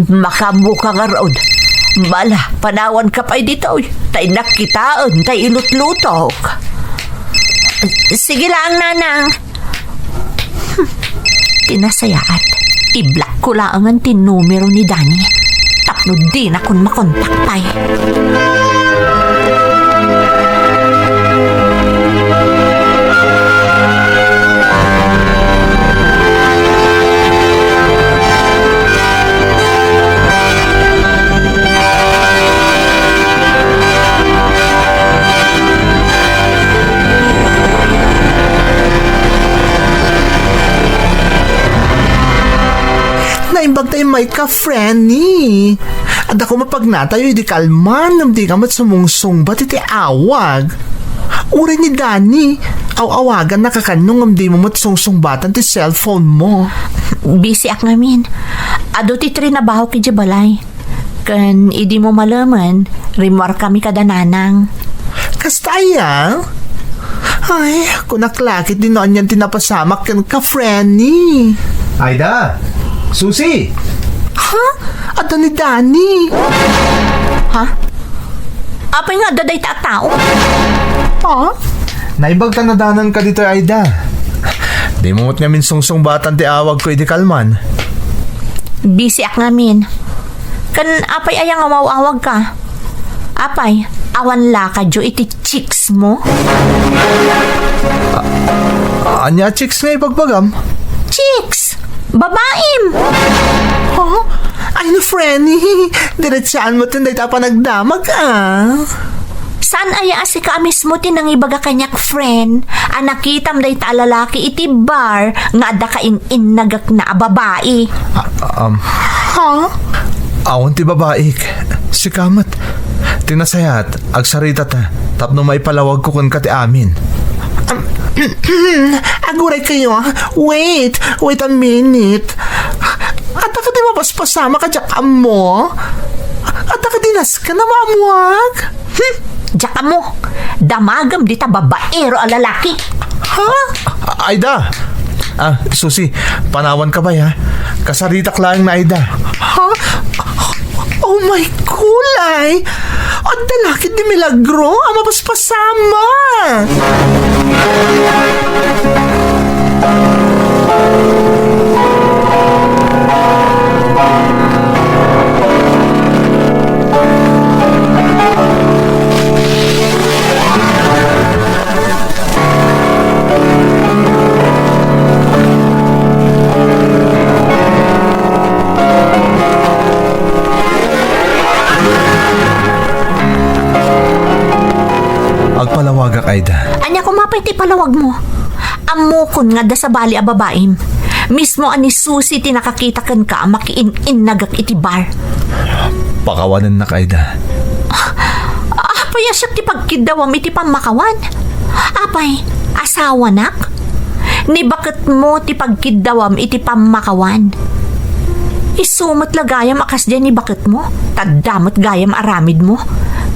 Makamu ka nga rood. Bala, panawan ka pa'y dito. Tay nakitaan, tay ilutlutok. Sige lang, nanang. Tinasayaan. I-block ko lang ang tinumero ni Danny. Tapno din akong makontak pa'y. naimbag tayo may ka-friend ni. At ako mapagnatayo, di kalman, di ka matsumungsung, ba't iti awag? Uri ni Danny, awagan nakakanong di mo matsungsung-batan ti cellphone mo. Busy ak ngamin. Ado ti trinabaho ki Jabalay. Kan idi mo malaman, rimwar kami kada nanang. Kastaya? Ay, kung naklakit din noon yan tinapasamak kan ka-friend ni. Aida! Susi! Ha? Ato ni Danny. Ha? Apay nga daday tao? Ha? Naibag tanadanan ka dito, Aida. Di mo mo't ngamin sungsung batan ti awag ko, idi kalman. Busy ak ngamin. Kan apay ayang awawawag ka. Apay, awan la ka jo iti chicks mo? Anya chicks nga ipagbagam? Chicks! Babaim! Ha? Ay na, Frenny. Diretsaan mo tinday tapa nagdamag Saan aya si ka mismo tinang ibaga kanyak friend? Anakitam day ta lalaki iti bar nga ada ka in nagak na babae. Ha? Awan ti babaik. Si Kamat. Tinasayat, agsarita ta. Tapno may palawag ko kun kati amin. Aguray kayo. Wait a minute. At ka di mapaspasama ka dyan mo? At ka dinas ka na mamuwag? Diyaka mo, damagam di ta babaero a lalaki. Ha? Aida! Susi, panawan ka ba ya? Kasaritak lang na Aida. Ha? Oh my kulay! Ang dalakit ni Milagro ang mapaspasama! Agpalawag ak Aida. Anya kumapay ti palawag mo. Amukon nga da sa bali a babaim. Mismo ani Susi ti nakakita kan ka makiin nagak iti bar. Pakawanan na Aida. Apay asyak ti pagkidawam iti pamakawan. Apay, asawa nak? Ni bakit mo ti pagkidawam iti pamakawan? Isumot lagayam akas dyan ni bakit mo? Tadamot gayam aramid mo?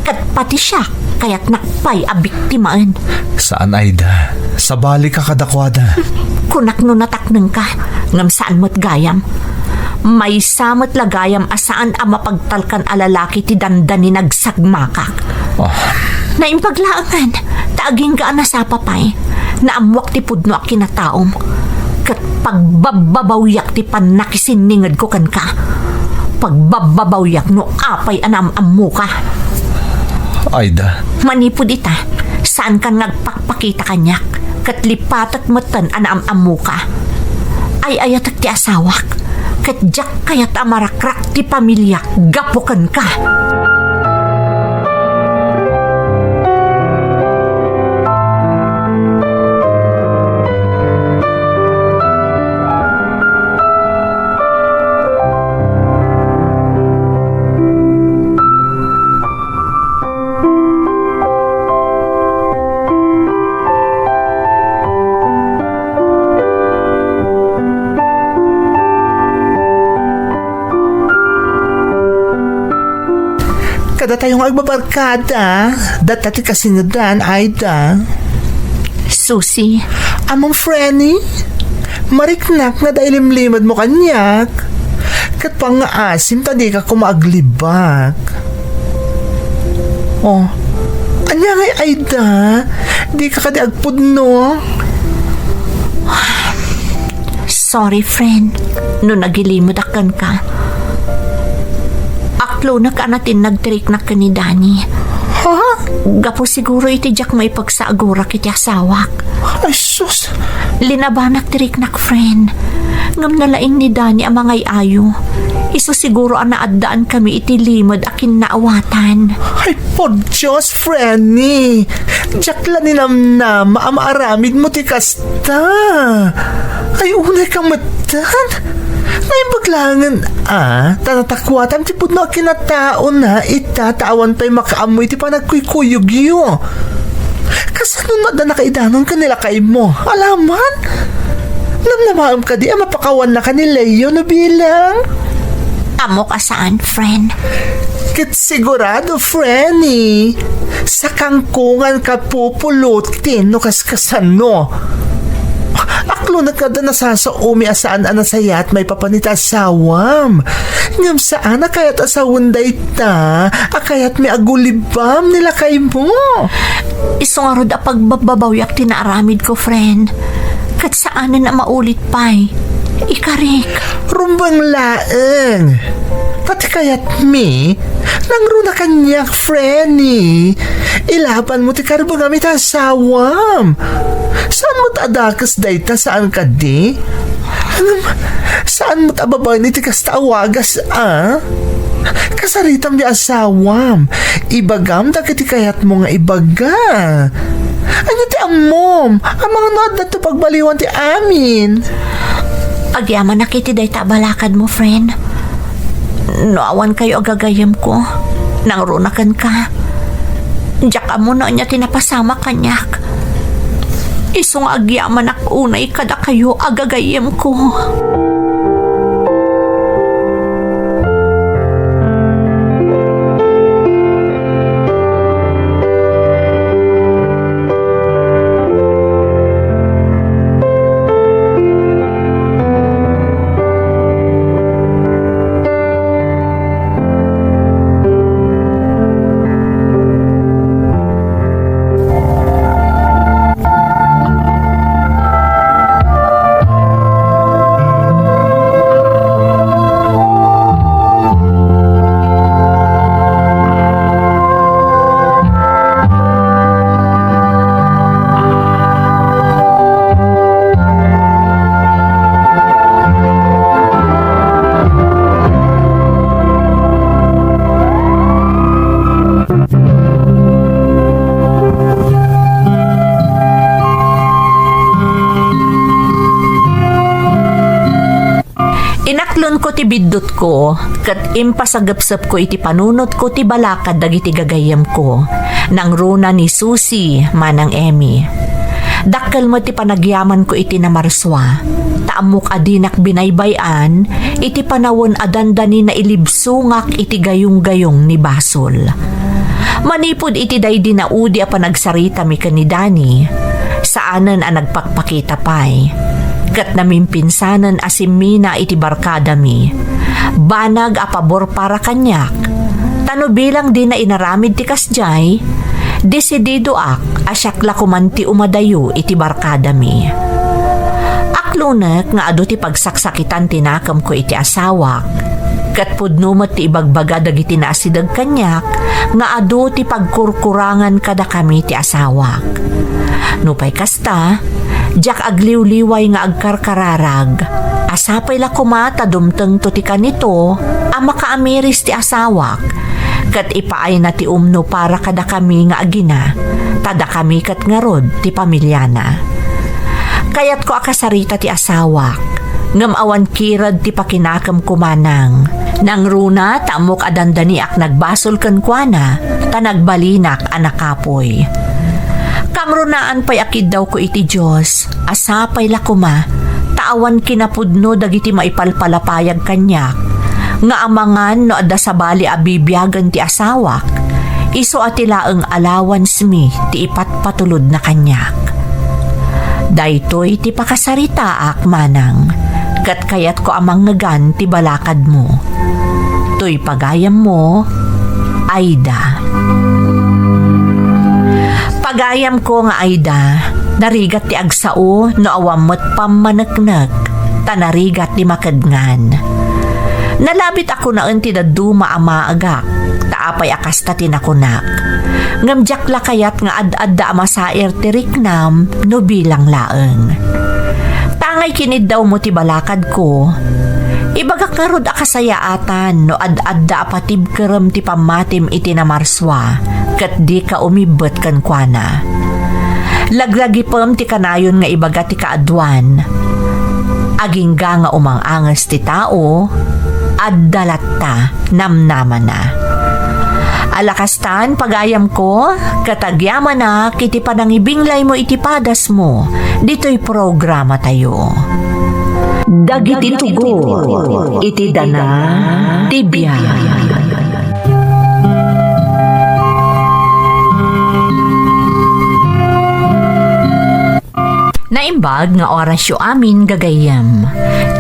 Kat pati siya kaya't nakpay a biktimaan. Saan Aida? Sa bali ka kadakwada. Kunak no nataknang ka, ngam saan mo't gayam. May samot lagayam asaan a mapagtalkan a lalaki ti dandan ni nagsagmakak. Oh, Naimpaglaangan, taaging ka na sa papay, na amwak ti pudno a kinataom. Kat pagbababawyak ti panakisiningad ko kan ka. Pagbababawyak no apay anam-ammo ka. Aida. Manipod ita, saan ka nagpakpakita kanyak? Kat lipatat matan anam-ammo ka. Ay ayatak ti asawak. Kat jak kayat amarakrak ti pamilya, gapukan ka. Kada tayong agbabarkada, datati kasinadan, Aida. Susi, Amang Frenny, mariknak na dailimlimad mo kanyak. Kat pang asim, tadi ka kumaaglibak. Oh, anya ngay Aida, di ka kadi agpudno. sorry friend, no nagilimod akan ka. Aklo na ka natin nagtirik na ka ni Danny. Ha? Gapo siguro iti jak may pagsaagura kiti asawak. Ay sus, Linabanak tirik nak friend. Ngam nalaing ni Danny ang mga ayo. Iso siguro ang naadaan kami iti limod akin naawatan. Ay po Diyos, Frenny. Diyak lang ninamnam, maamaramid mo ti kasta. Ay unay kang matan. Naibaglangan, tanatakwatan ti pudno kinatao na itatawan pa'y makaamoy ti panagkuykuyog yun. Kasano na nakaidanon kanila kay mo? Alaman? Namnamaam ka di, mapakawan na ka ni Leo no bilang? Amo ka saan, friend? Kit sigurado, Frenny. Sa kangkungan ka pupulutin no kaskasano. Aklo na kada nasasaumi asaan anasaya at may papanita asawam. Ngam saan akayat asawon day ta, akayat may agulibam nila kay mo. Iso nga rod a pagbababawiak tinaaramid ko, friend. Kat saan na maulit pa'y. Ikarik. Rumbang laeng. Pati kayat mi, nangro na kanyak, Frenny. Ilaban mo ti karbo gamit asawam. Saan mo taadakas dayta saan ka di? Saan mo tababay ni ti kastawagas, Kasaritam di asawam. Ibagam da kiti kayat mo nga ibaga. Ano ti amom? Ang mga nood na to pagbaliwan ti amin. Agyaman na kiti day tabalakad mo, friend. Noawan kayo agagayam ko. Nangrunakan ka. Diyak mo na niya tinapasama kanyak. Isong agyaman ak unay kada kayo agagayam ko. Inaklon ko ti biddot ko, kat impasagapsap ko iti panunot ko ti balakad dagiti gagayam ko, nang runa ni Susie manang Emmy. Dakkel mo ti panagyaman ko iti namarswa, taamok adinak binaybayan, iti panawon adandani na ilibsungak iti gayong-gayong ni Basol. Manipod iti daydi na udi a panagsarita mi kanidani, saanan a nagpakpakita pay. Kat namimpinsanan asimina iti barkada mi. Banag a pabor para kanyak. Tano bilang di na inaramid ti kasjay, desidido ak asyak lakumanti umadayo iti barkada mi. Aklunak nga adu ti pagsaksakitan tinakam ko iti asawak. Kat pudnumat ti ibagbaga dagiti naasidag kanyak, nga adu ti pagkurkurangan kada kami ti asawak. Nupay kasta, jak agliw-liway nga agkarkararag, asapay la kumata dumteng to ti kanito, ang makaamiris ti asawak, kat ipaay na ti umno para kada kami nga agina, tada kami kat ngarod ti pamilyana. Kayat ko akasarita ti asawak, ngam awan kirad ti pakinakam kumanang, nang runa tamok adandaniak nagbasol ken kuana, tanagbalinak anakapoy. Kamrunaan pa'y akid daw ko iti Diyos, asapay lakuma, taawan kinapudno dagiti maipalpalapayag kanyak, nga amangan no adda sabali abibiyagan ti asawak, iso atilaeng allowance mi ti ipatpatulod na kanyak. Daytoy ti pakasarita ak manang, kat kayat ko amang ngagan ti balakad mo. To'y pagayam mo, Aida. Pagayam ko nga Aida, narigat ti agsao no awamot pamanagnag, tanarigat ti makadngan. Nalabit ako na ti daduma amaagak, taapay akasta tinakunak. Ngamjak la kayat nga ad-adda amasair ti riknam no bilang laeng. Tangay kinid daw mo ti balakad ko, ibagak Ngarod akasayaatan no ad-adda apatib kerem ti pamatim iti namarswa ket di ka umibet kan kuana. Lagragi pem ti kanayon nga ibaga ti kaadwan. Agingga nga umangangas ti tao, addalatta namnaman na. Alakastan pagayam ko, katagyaman na kiti panangibinglay mo iti padas mo. Dito'y programa tayo. Dagiti tugo, iti dana, tibya. Naimbag nga orasyo amin gagayam.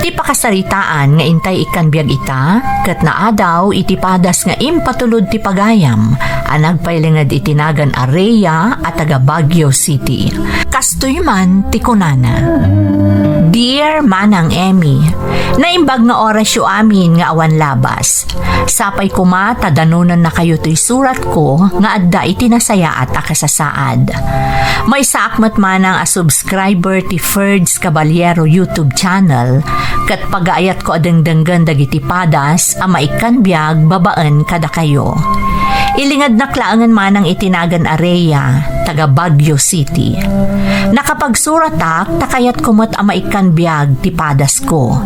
Ti pakasaritaan nga intay ikan biag ita, kat naadaw iti padas nga impatulod ti pagayam, anagpailingad itinagan Areya at taga Baguio City. Kastoy man ti kunana. Dear Manang Emmy, naimbag nga orasyo amin nga awan labas. Sapay kuma tadanunan na kayo to'y surat ko nga adda itinasaya at akasasaad. May saakmat manang a subscriber ti Ferds Caballero YouTube channel kat pagaayat ko adengdenggan dagiti padas a maikan biag babaan kada kayo. Ilingad na klaangan manang itinagan Areya, taga Baguio City. Nakapagsuratak, takayat kumot ama ikan biag ti padas ko.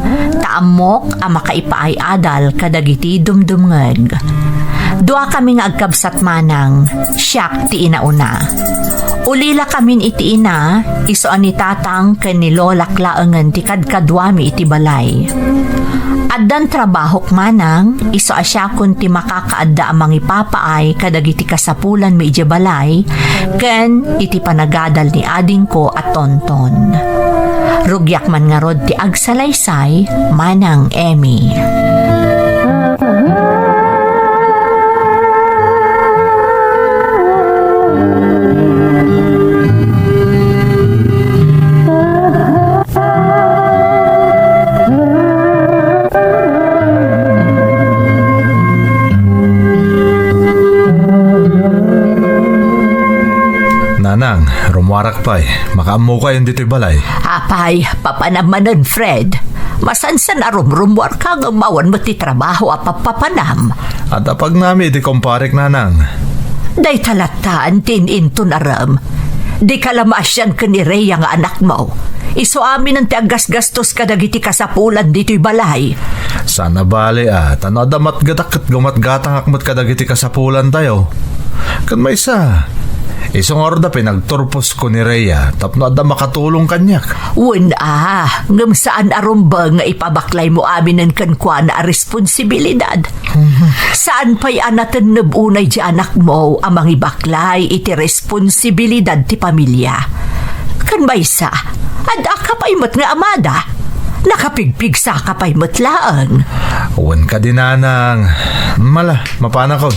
Taamok ama kaipaay adal kadagiti dumdumngeg. Dua kami nga agkabsat manang, siyak ti inauna. Ulila kamin iti ina, iso ani tatang ken ni lola klaangan ti kadkadwami iti balay. Addan trabahok manang, iso asya kun ti makakaadda amang ipapaay kadagiti kasapulan mi iti balay, ken iti panagadal ni ading ko at tonton. Rugyak man nga rod ti agsalaysay, Manang Emmy. Nanang, rumwarak pa Makaamo ka yun dito'y balay. Apay, papanamanan Fred. Masansan na rumrumwar ka nga mawan mo ti trabaho a papapanam. At apag nami di kumparik nanang. Day talataan tininto na ram. Di kalamasyan ka ni Rhea nga anak mo. Iso amin ang tiagas-gastos kadagiti kasapulan dito'y balay. Sana bali ano damat gadak at gumat-gatang akmat kadagiti kasapulan tayo. Kan may isa. Isong orda pinagturpos ko ni Rhea tapno adda makatulong kanyak. Ngam saan arumba nga ipabaklay mo amin ng kankwa na responsibilidad. Saan pa'y anatan nabunay di anak mo amang ibaklay iti responsibilidad ti pamilya. Kan baysa, adda ka pa'y mat nga amada. Nakapigpig sa ka pa'y matlaan. Uwan ka din nanang. Mapana ko.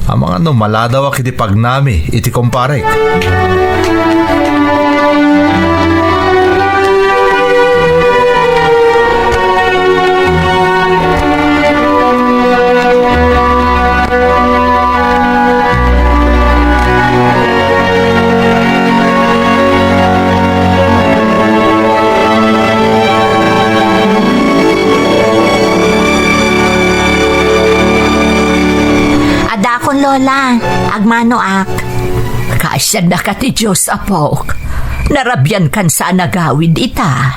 Ang mga maladaw iti pagnami, iti komparek. Lola, agmano ak. Kaasyan na ka ti Diyos apok. Narabyan kan sa nagawid ita.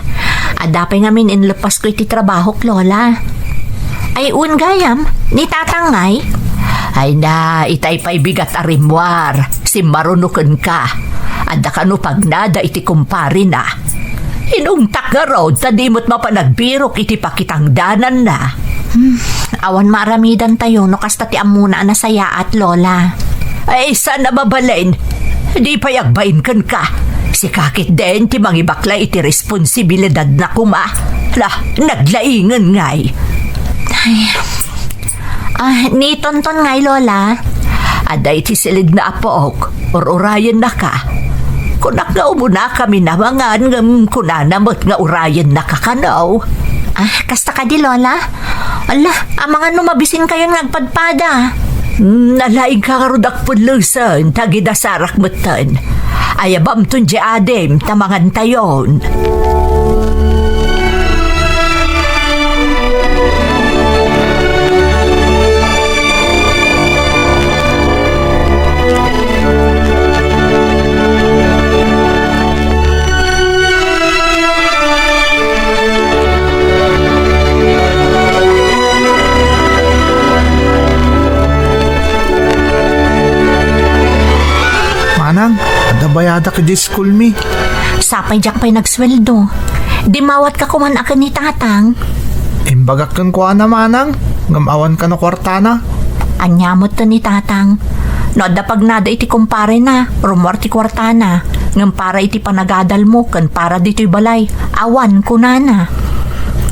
Adapay ngamin inlepas ko iti trabaho, Lola. Ay gayam, ni tatangay. Ay na, itay pa'y bigat arimwar. Si marunukan ka. Adda ka no pagnada iti kumpari na. Inungtak nga road, tadimot mapanagbirok iti pakitang danan na. Awan maramidan tayo no kasta ti amuna na saya at Lola. Ay sana babalain. Di payagbain kan ka. Si kakit den ti mangibaklay iti responsibilidad na kuma. Naglaingan ngay. Ni tonton ngay Lola. Aday ti silid na apok. Urayan na ka. Kunak nga umuna kami namangan ngam kunanamot nga urayan na kakanaw. Kasta ka di Lola? Ala, amang mabisin kayo nagpadpada. Nalaing kakarudak punlusan, tagidasarak mutan. Ayabam tun di adem, tamangan tayon. ada ka di school mi. Sapay jak pa'y nagsweldo. Di mawat ka kuman akan ni tatang. Imbagak kan kuha na manang. Ngamawan ka na kwartana. Anyamot to ni tatang. No da pag nada iti kumpare na, rumor ti kwartana. Ngam para iti panagadal mo, kan para dito'y balay. Awan kunana.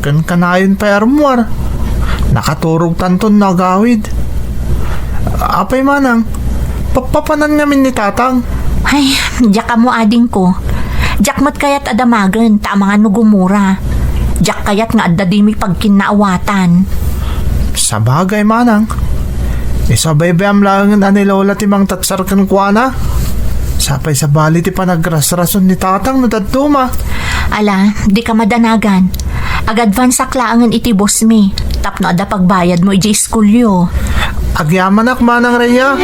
Kan kanayon pa armor. Nakaturog tanton na gawid. Apay manang. Papapanan namin ni tatang. Ay, jak ka mo ading ko. Jak mat kayat adamagan, ta mga nugumura. Jak kayat nga adadimi pagkinaawatan. Sa bagay manang. Isabay ba am langan ani lola timang tatsar kan kuana? Sapay sa bali ti panagrasrason ni tatang nadaduma. Ala, di ka madanagan. Ag-advance saklaangan iti boss mi. Tapno ada pagbayad mo iji skulyo. Agyaman ak manang Rhea.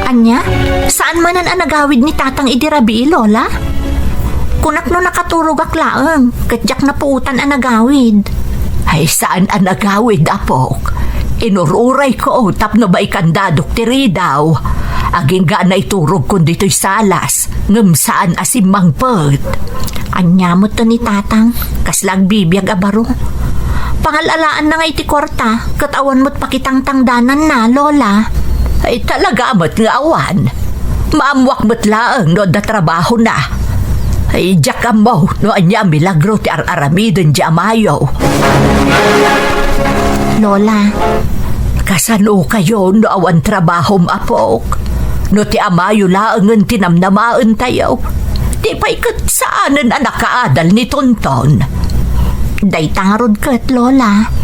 Anya, saan manan ang nagawid ni tatang idirabi, Lola? Kunak no nakaturog aklaang, katjak na puutan ang nagawid. Ay, saan ang nagawid, apok? Inururay ko, tapno ba ikandadok tiri daw? Aging ga na iturog kun dito'y salas, ngam saan asimang pet. Anyamot to ni tatang, kaslang bibiyag abaro. Pangalalaan na nga iti kwarta, katawan mo't pakitang tangdanan na, Lola. Ay talaga amat nga awan. Maamwak mo't laang no da trabaho na. Ay jak mo no anya milagro ti ar-aramiden di amayo. Lola, kasano kayo no awan trabaho apok? No ti amayo laangan tinamnamaan tayo. Di pa ikat saanan ang nakaadal ni Tonton. Day tangarod kat, Lola.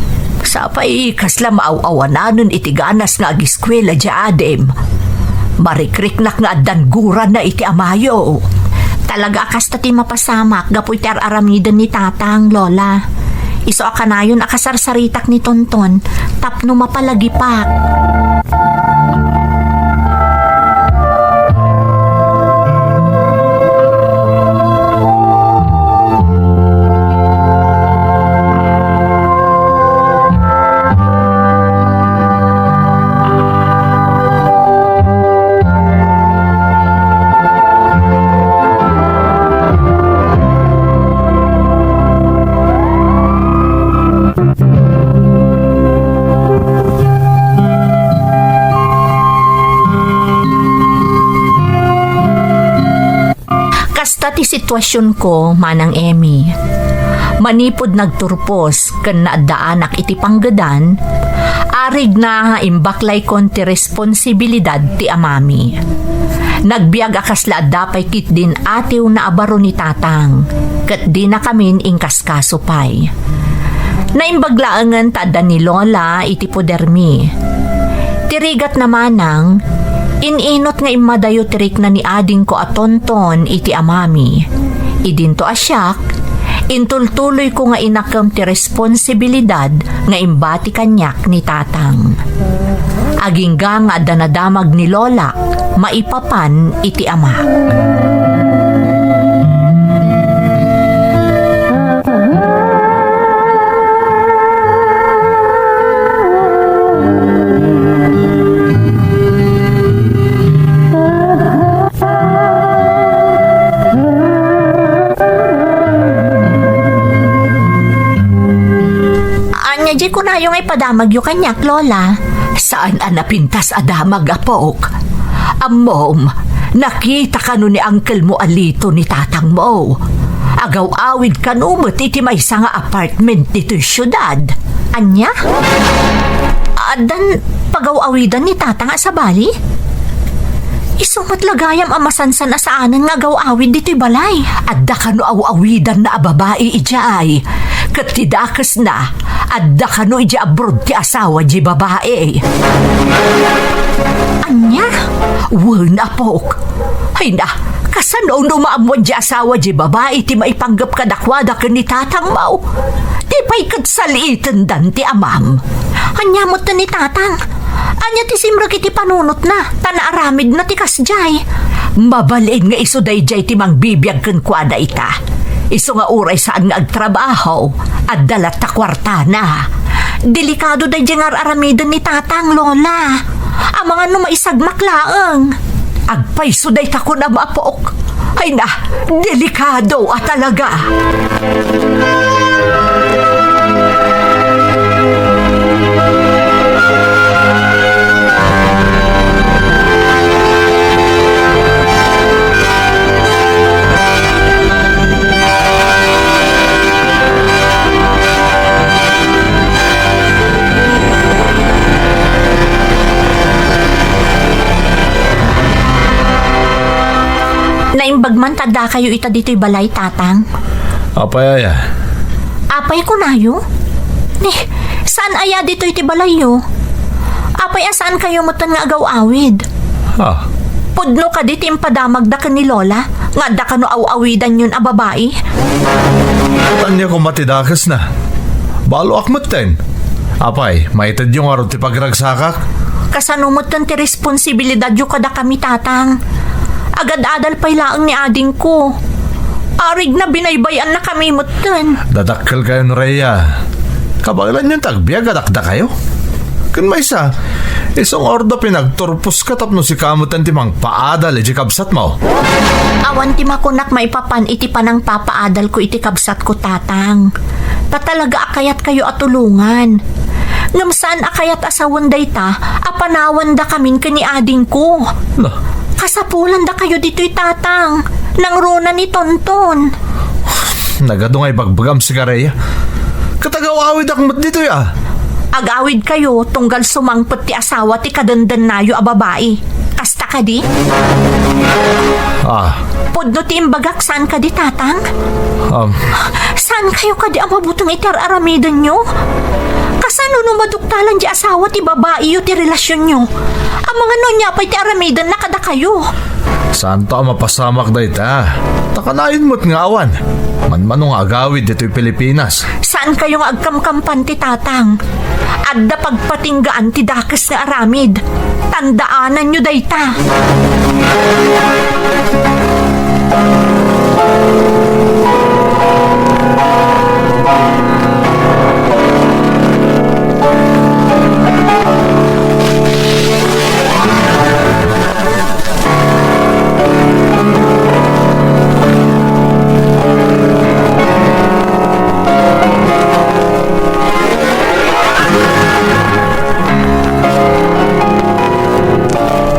Sapay kasla maaw-awananon iti ganas nga agiskwela di adem. Marikriknak nga danguran na iti amayo. Talaga akasta ti mapasamak gapoy ti ar-aramidan ni tatang, Lola. Iso akanayon akasarsaritak ni Tonton tapno mapalagipak. Ti sitwasyon ko, Manang Emmy. Manipod nagturpos ken naadaanak iti panggadan, arig na imbaklay kon ti responsibilidad ti amami. Nagbiag akasla dapay kit din atiw na abaro ni tatang, ket di na kamin ingkaskaso pay. Naimbaglaangan tada ni Lola iti podermi. Tirigat naman ng ininot nga imadayo tirik na ni ading ko atonton iti amami. Idinto asyak, intultuloy ko nga inakam ti responsibilidad nga imbati kanyak ni tatang. Agingga nga danadamag ni Lola, maipapan iti ama. Di ko na yung ipadamag yung kanyak, Lola. Saan napintas adamag, apok? Amom, nakita ka no ni uncle mo alito ni tatang mo. Agaw-awid ka no mo iti may nga apartment dito'y syudad. Anya? Adan pagaw-awidan ni tatang sa bali? Isumat lagayam amasansan na saanan nga agaw-awid dito'y balay. Adda ka no aw-awidan na ababae ijay. Katidakas na, adda ka no ija abroad ti asawa di babae. Anya? Wan apok. Ay na, Kasano numaamon di asawa di babae ti maipanggap kadakwada ka ni tatang mau. Di pa'y kadsalitan dan ti amam. Anyamot na ni tatang. Anya ti simrag iti panunot na. Tanaaramid na ti kasjay. Mabalin nga iso dayjay ti mang bibiyag kan kwada ita. Iso nga uray saan nga agtrabaho at dalat ta kwartana. Delikado dayjay nga aramidan ni tatang, lola. Ang mga numaisagmaklaang. Agpaiso day ta ko na maapok. Ay na, delikado talaga. Naimbagman tada kayo ita dito'y balay, tatang. Apay aya. Apay ko nayo? Saan aya dito'y ti balay yo? Apay asaan kayo mutan nga agaw-awid? Ha? Pudno ka di timpadamag da ka ni Lola? Nga da ka no aw-awidan yun a babae? Tanya ko matidakas na. Balo akmat ten. Apay, maitad yung araw ti pagragsakak. Kasanumutan ti responsibilidad yo kada kami, tatang. Agad-adal pa'y laang ni ading ko. Arig na binaybayan na kami mutan. Dadakkel kayo no Rhea. Kabagilan yung tagbiag, adakda kayo. Kun may isa, isang ordo pinagturpos ka tapno si kamutan ti mang paadal iti kabsat mo. Awan ti makunak maipapan iti panang papaadal ko iti kabsat ko, tatang. Tatalaga akayat kayo atulungan. Ngam saan akayat asawan day ta, apanawan da kamin kani ading ko. No. Kasapulan da kayo dito'y tatang. Nang runa ni Tonton. Nagadong ay bagbagam si Rhea. Katagaw-awid akmat dito ya. Agawid kayo tunggal sumangpot ti asawa ti kadandan nayo a babae. Kasta ka di? Pudno ti imbagak saan ka di, tatang? Saan kayo ka di ang mabutong itar-aramidan nyo? Kasano nung maduktalan di asawa ti babae yo ti relasyon nyo? Ang mga nonya pa'y ti aramidan na kada kayo. Saan to mapasamak da ita? Takanayin mo't nga awan. Manmanong agawid dito'y Pilipinas. Saan kayong agkamkampan ti tatang? Adda pagpatinggaan ti dakas na aramid. Tandaanan nyo dayta.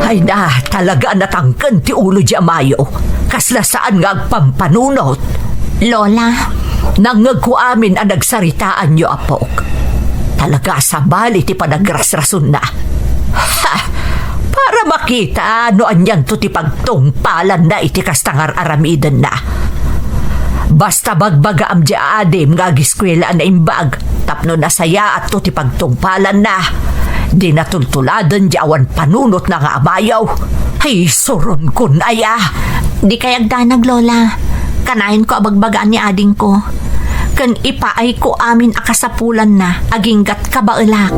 Ay na, talaga natangkan ti ulo di amayo. Kasla saan nga agpampanunot. Lola, nangag ko amin ang nagsaritaan nyo, apok. Talaga sa bali ti panagrasrason na. Ha! Para makita no anyan to ti pagtungpalan na iti kastangar aramidan na. Basta bagbaga am di adim nga giskwela na imbag. Tapno nasaya at to ti pagtungpalan na. Di natultuladan di awan panunot na nga amayaw. Ay, suron kun aya. Di kayagdanag, Lola. Kanahin ko abagbagaan ni ading ko. Kan ipaay ko amin akasapulan na aginggat kabaelak.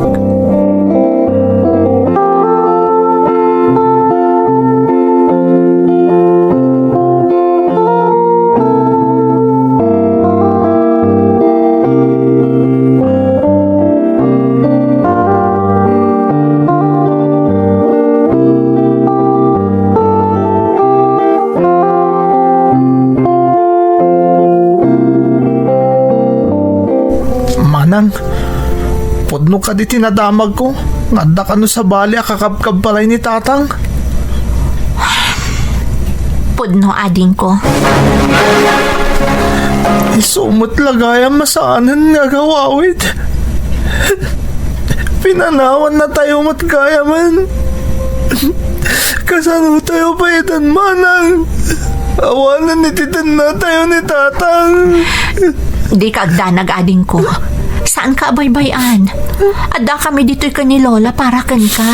Manang, pudno ka di tinadamag ko. Nganda ka no sa bali akakabkab palay ni tatang. Pudno ading ko. Isumot lagayang masaanan nga gawawid. Pinanawan na tayo matgaya man. Kasano tayo pa itan, manang? Awanan nititan na tayo ni tatang. Di kagdanag ading ko. Saan ka abaybayan? Adda kami dito'y ka ni Lola para kan ka.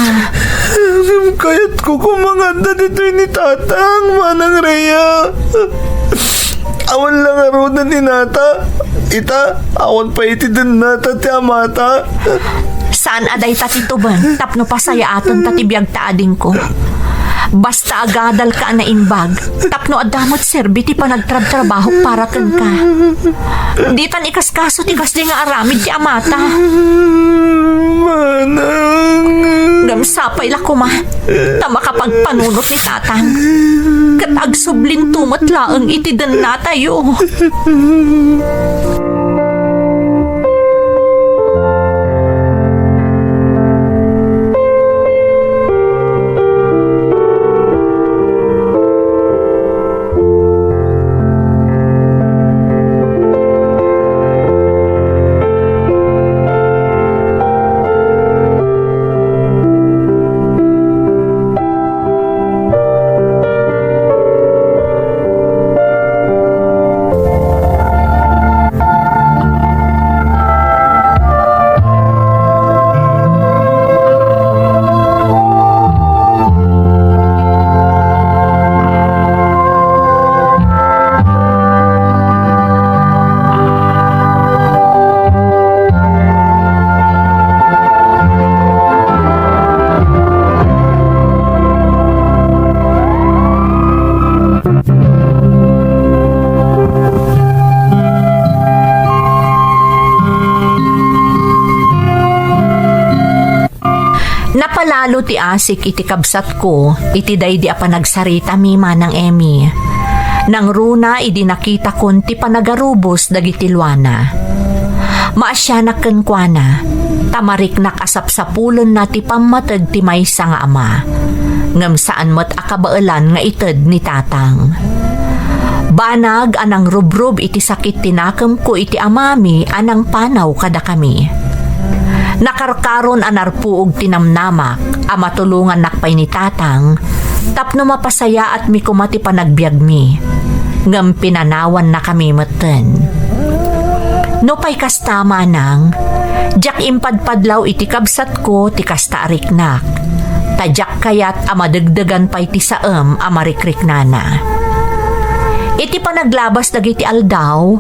Kaya't ko kumanganda dito ni tatang, Manang Rhea. Awan lang arunan ni nata. Ita, awan pa iti din nata ti amata. Saan aday tatituban? Tapno pasaya aton tatibiyag taading ko. Basta agadal ka na inbag, tapno adamot serbi ti panagtrab-trabaho para ken ka. Di tan ikaskaso ti kasdi nga aramid ti amata. Manang. Gamsapay la kuma, ta makapagpanunot ni tatang. Kat agsublin tumot laeng iti den na tayo. Napalalo ti asik iti kabsat ko, iti daydi a panagsarita mi Manang Emmy. Nang runa idi nakita kon ti panagarubos dagiti luana. Maasyanak ken kuana, tamarik nakasapsapulon na ti pammateg ti maysa nga ama. Ngem saan met akabaelan nga ited ni tatang. Banag anang rubrub iti sakit tinakem ko iti amami anang panaw kada kami. Nakarkaron anarpuog tinamnamak, amatulungan nakpay ni tatang, tapno mapasaya at mi kumati panagbiag mi. Ngam pinanawan na kami meten. No pay kastama nang, jak impadpadlaw iti kabsat ko ti kasta ariknak. Tadyak kayat amadagdagan pay ti saem amarikrik nana. Iti panaglabas dagiti aldaw,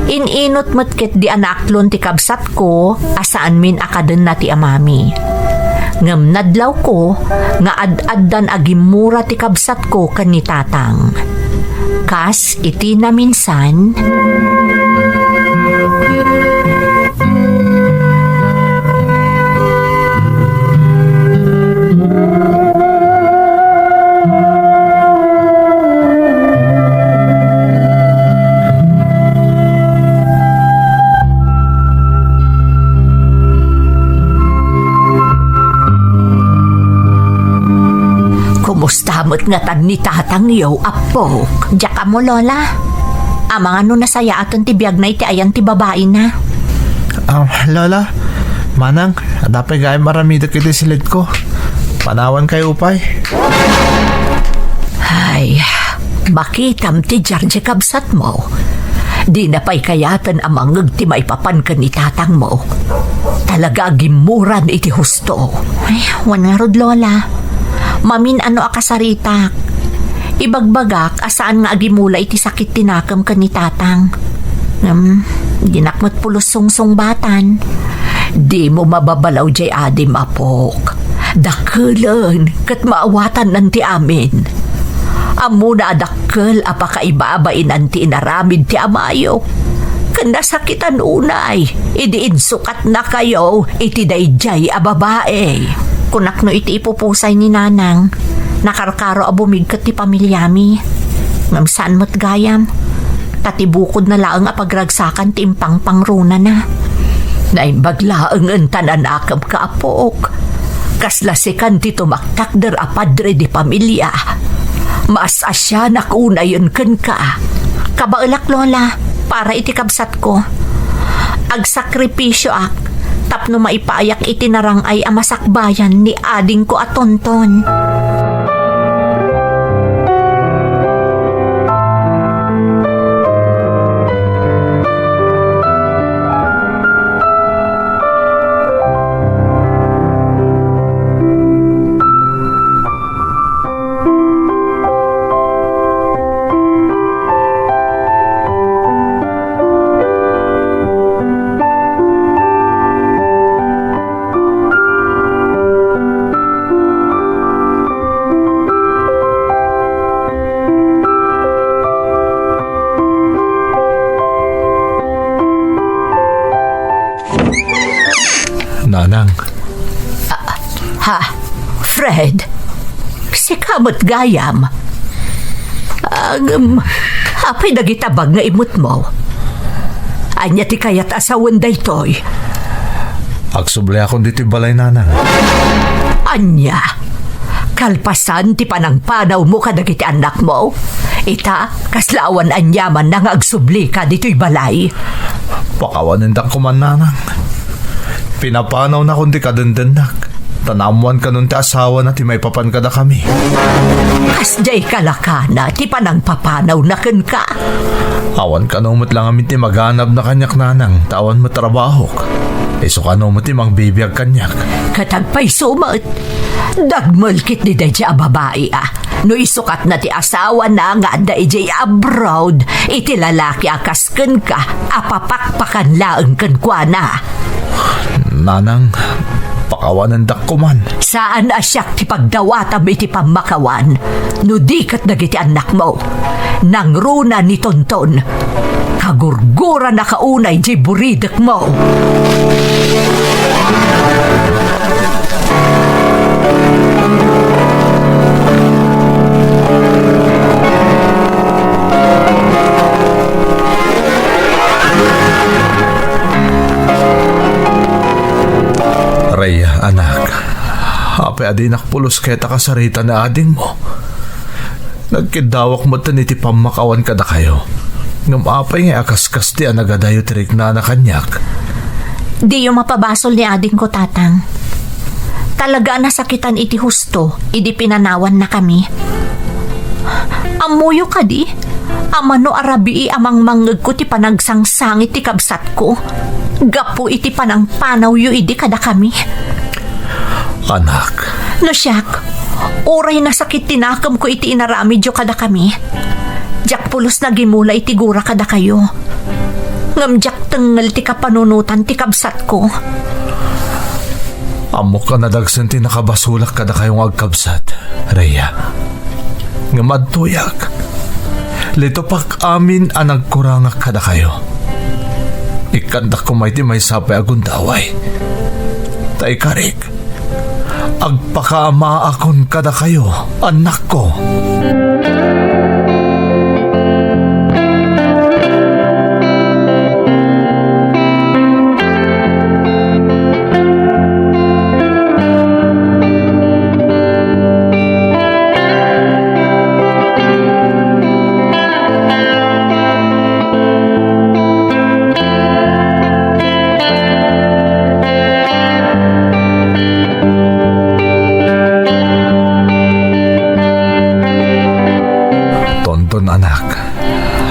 ininot metket di anaklon ti kabsat ko asaan min akaden na ti amami. Ngem nadlaw ko nga ad-addan agimura ti kabsat ko ken ni tatang. Kas iti na minsan mustamot nga tag ni tatang yo apok. Diyak mo lola. Amang ano nasaya aton ti biyag na iti ayan ti babae na. Lola, Manang, dapat gaya marami kiti silid ko. Panawan kayo upay. Ay, bakitam ti Jarje kabsat mo. Di na pa'y kayatan amang ti maipapan ka ni tatang mo. Talaga gimuran iti husto. Ay, wan nga rod lola. Mamin ano akasaritak. Ibagbagak asaan nga agimula iti sakit tinakam ka ni tatang. Ginakmat pulos sungsong batan. Di mo mababalaw jay adim apok. Dakulan kat maawatan nanti amin. Amo na adakkel apakaibabain nanti inaramid ti amayo. Kanda sakitan unay. Idiin sukat na kayo iti dayjay a babae. Kunak no iti ipupusay ni nanang. Nakarkaro a bumigkat ti pamilyami. Ngam saan mo't gayam. Tatibukod na laang a pagragsakan ti impang pangruna na. Naimbaglaang entanan akam kaapok. Kaslasikan ti tumaktak der a padre di pamilya. Mas asya nakunayon ken ka. Kabaelak lola, para iti kabsat ko. Agsakripisyo ak. Tapno maipayak itinarang ay amasakbayan ni ading ko at tonton. Nanang, Ha? Fred? Si kamot gayam? Hapay nagitabag nga imot mo. Anya ti kayat asawan daytoy. agsubli akong dito balay nanang. Anya? Kalpasan ti panangpanaw mo kadagiti anak mo? Ita, kaslawan anyaman nang agsubli ka dito'y balay. Pakawanin da kuman nanang. Pinapanaw na kundi kadendenak. Tanamuan ka nun ti asawa na ti may papan kada kami. Kasjay kalakana, ti panangpapanaw na ken ka. Awan ka numot lang amin ti maghanap na kanyak nanang. Tawan mo trabahok. Iso ka numot ti mangbibiyag kanyak. Katagpay sumat. Dagmalkit ni Dayjay a babae No isukat na ti asawa na nga Dayjay abroad. Iti lalaki akasken ka. Apapakpakan laeng ken kwa na. Nanang, pakawanan da kuman. Saan asyak ti pagdawatam iti pamakawan? No di kat nagiti anak mo. Nang runa ni Tonton. Kagurgura na kaunay di buridek mo. Rhea, anak. Apay adinak pulos kaya takasarita na ading mo. Nagkidawak mo taniti pamakawan kada kayo. Ngam apay nga akaskas ti anagadayo tirik na kanyak. Di yung mapabasol ni ading ko, tatang. Talaga nasakitan iti husto, idi pinanawan na kami. Amuyo ka di? Amano arabii amang manggag ko ti panagsangsangit ti kabsat ko. Gapo iti panangpanaw yu idi kada kami. Anak, No siyak, oray na sakit tinakam ko iti inaramid yu kada kami. Jak pulos na gimula iti gura kada kayo. Ngamjak tengal ti kapanunutan ti kabsat ko. amo ka nadagsan ti nakabasulak kada kayong agkabsat, Rhea. Ngamadtuyak. Lito pak amin ang nagkurangak kada kayo. Ikandak ko may sapay agundaway. Tay karik, agpakaama akon kada kayo, anak ko.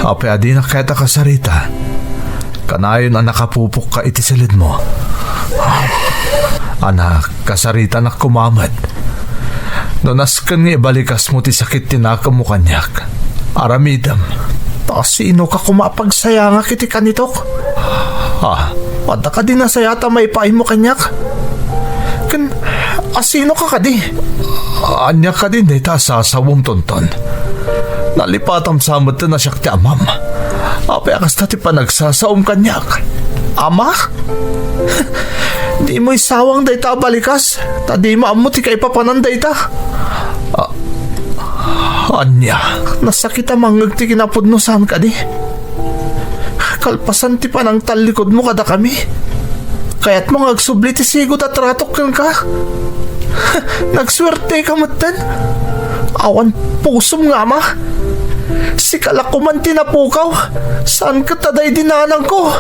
Ape adi na kaya kasarita. Kanayon ang nakapupok ka iti silid mo. Anak, kasarita na kumamad. Nonaskan nga ibalikas mo ti sakit tinakam mo kanyak. Aramidam. Sino ka kumapagsaya nga kiti kanitok? Pada ka din na sayata may paay mo kanyak. Asino ka kadi? Anya ka din dahil sasawong tonton. Nalipatam sa amot na siya ti amam. Apay akas tati pa nagsasaom kanyak. Ama? Di mo isawang dayta balikas. Tadi maamot ti kay papanan dayta. Anya? Nasakit ang mangag ti kinapudnusan ka di. Kalpasan ti pa ng talikod mo kada kami. Kaya't mo agsubli ti sigot at ratok ka. Nagswerte ka matan. Awan pusom nga ma. Si kalakuman tinapukaw. Saan ka taday dinanang ko?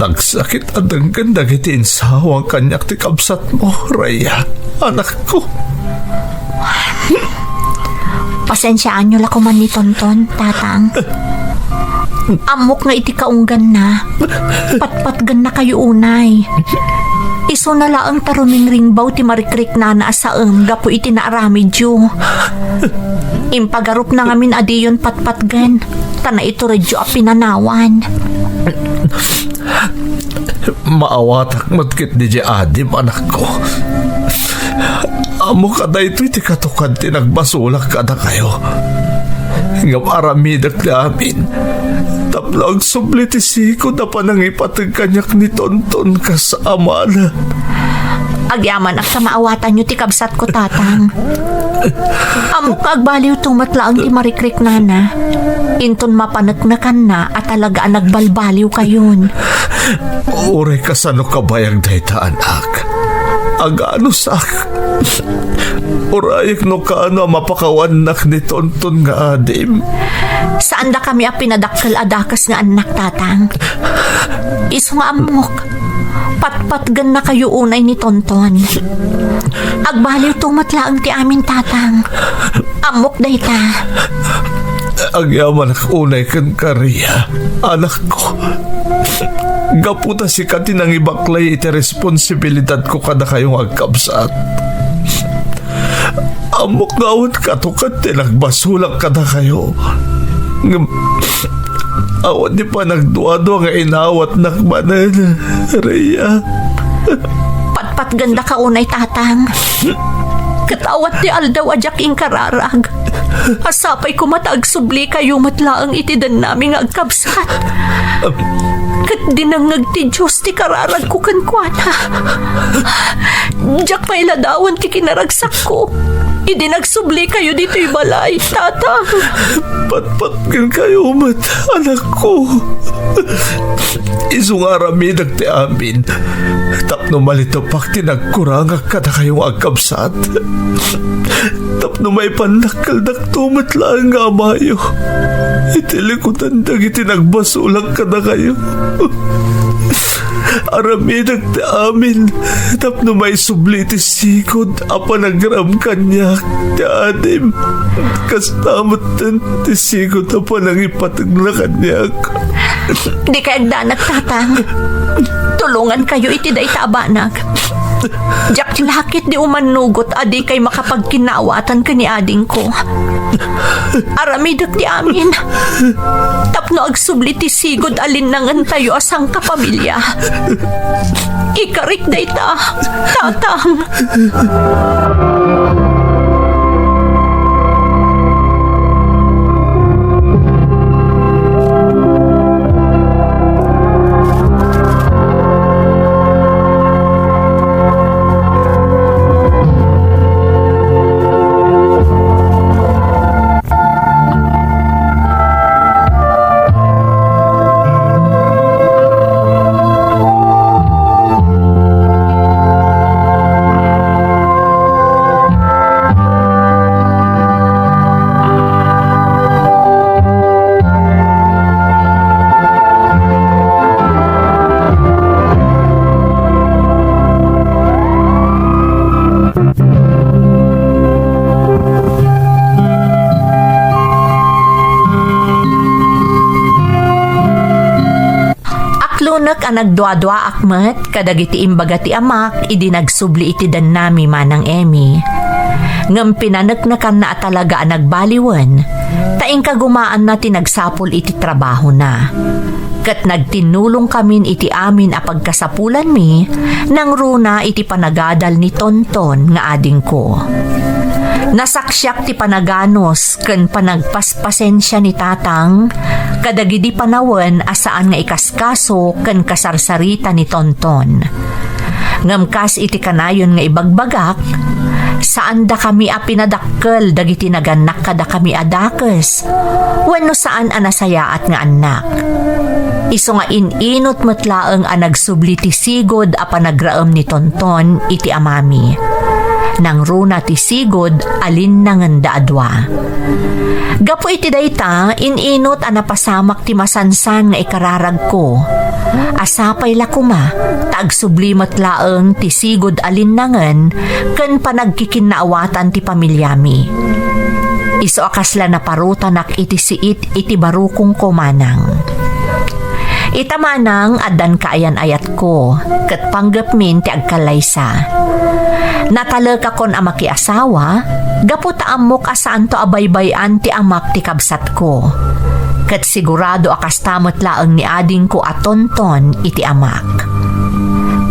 Nagsakit at ang ganda kiti insawang kanyak ti kabsat mo, Rhea, anak ko. Pasensyaan nyo lakuman ni Tonton, tatang. Amok nga iti kaunggan na. Patpatgan na kayo unay. Iso na laang taruming ringbaw ti marikrik na naasaem gapo iti naaramidyo. Impagarup na ngamin adiyon patpatgan. Tana ito radyo a pinanawan. Maawatak matkit di adim anak ko. Amo kada ito iti katukan tinagbasulak kada kayo. Ngam aramidak na amin. Tapno ang sublitisiko na panangipatag kanyak ni Tonton kasama na. Agyaman ak sa maawatan nyo ti kabsat ko tatang. Amo ka agbaliw tumatlaang ti marikrik nana. Inton mapanagnakan na at talaga nagbalbaliw kayon. Ure ka sa no kabayag dayta anak. Agano sak. Urayak no kaano mapakawanak ni Tonton nga adim. Saan da kami a pinadakkel adakas nga anak tatang? Iso nga amok. Patpatgan na kayo unay ni Tonton. Agbaliw tumatlaang ti amin tatang. Amok dayta. Agyaman ak unay kan kariya. Anak ko. Gaputa si kati nang ibaklay iti responsibilidad ko kada kayong agkabsat. Amok gawad katukat tinagbasulang kada kayo. Awad di pa nagduado nga inawat nakbanan, Rhea. Patpat ganda ka unay tatang. Katawat ti aldaw ajak ing kararag. Asapay ko mataag-subli kayo matlaang itidan namin nga agkabsat. Kat dinangag ti Diyos ti kararag ko kankwana. Diyak pa iladawan ti kinaragsak ko. Idinagsubli kayo dito'y balay, tatang. Patpatgan kayo mat, anak ko. Isungaramidag ti amin. Tapno malitopak tinagkurangak kada kayong agkabsat. Tapno may panakkaldak tumat lang nga amayo. Itilikutan dagiti nagbasulang kada kayo. Aramidag ti amin. Tapno may subli ti sikod apa nagram kanyak ti adim. Kastamot ti sikod apa nangipatag na kanyak. Di kay agdanak tatang. Tulungan kayo iti day taabanag. Diyak lakit di umanugot adi kay makapagkinawatan ka ni ading ko. Aramidag di amin. Tapno agsubli ti sigod alinangan tayo asang kapamilya. Ikarik day ta, tatang. Lunak ang nagdwa-dwa akmat, kadagiti imbaga ti amak, idinagsubli iti dan nami manang Emi. Ngam pinanagnakan na talaga ang nagbaliwan, taing kagumaan na tinagsapol iti trabaho na. Kat nagtinulong kamin iti amin a pagkasapulan mi, nang runa iti panagadal ni Tonton nga ading ko. Nasaksyak ti panaganos ken panagpaspasensya ni tatang kadagidi panawen asaan nga ikaskaso ken kasarsarita ni Tonton. Ngamkas iti kanayon nga ibagbagak saan da kami a pinadakkel dagiti naganak kada kami adakes wenno saan a nasayaat nga anak. Isu nga ininot metlaeng a nagsubli ti sigod a panagraem ni Tonton iti amami. Nang runa ti sigod alin nangan daadwa. Gapo iti dayta ininot a napasamak ti masansan nga ikararag ko. Asapay lakuma tagsublimat laeng ti sigod alin nangan ken panagkikinaawatan ti pamilyami. Isu akasla na paruta nak iti siit iti barukong komanang. Itamanang adan kaayan ayat ko, kat panggapmin ti agkalaysa. Natalaka kon amak ki asawa, gaputa amok asaan to abaybayan ti amak ti kabsat ko. Kat sigurado akastamot laeng ni ading ko atonton iti amak.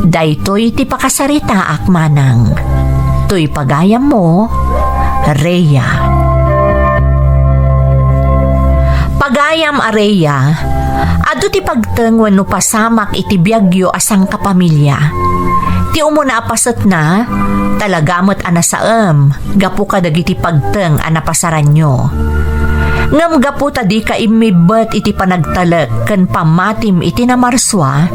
Daytoy ti pakasarita ak manang. Tuy pagayam mo, Rhea. Pagayam a Rhea, adu ti pagteng wenno pasamak iti biagyo asang kapamilya. Ti umuna apasat na, talagamot anasaem, gapu ka dagiti pagteng anapasaran nyo. Ngam gapu tadi ka imibet iti panagtalek ken pamatim iti namarswa,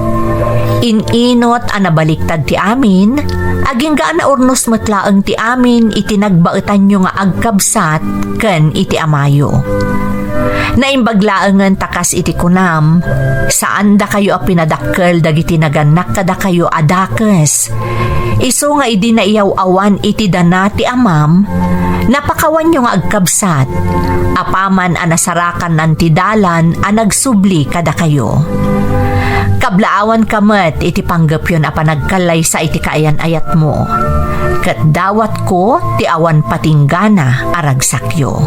inot anabaliktad ti amin, aging gaan na urnos matlaeng ti amin iti nagbaetan nyo nga agkabsat ken iti amayo. Naimbaglaengan takas iti kunam, saan da kayo a pinadakkel dagiti naganak kada kayo adakes. Isu nga idi na iyaw-awan iti dana ti amam, napakawan nyo nga agkabsat, apaman anasarakan nan ti dalan a nagsubli kada kayo. Kablaawan kamet iti panggapyon a panagkalay sa iti kaayan-ayat mo. Kat dawat ko ti awan patinggana aragsakyo.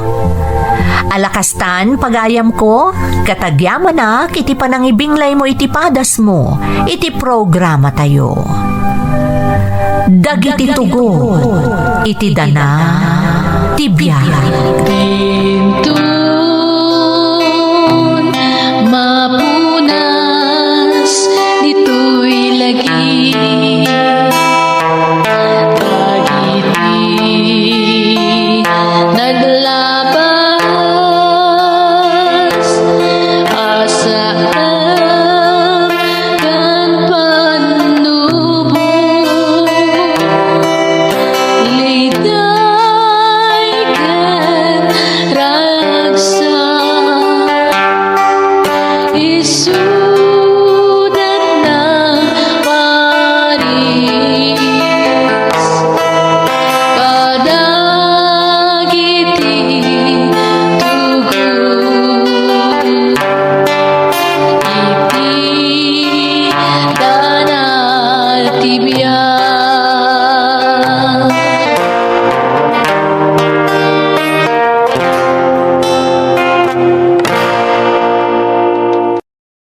Alakastan pagayam ko, katagyaman na iti panangibinglay mo iti padas mo, iti programa tayo. Dagiti tugon, iti dana, ti biyahe.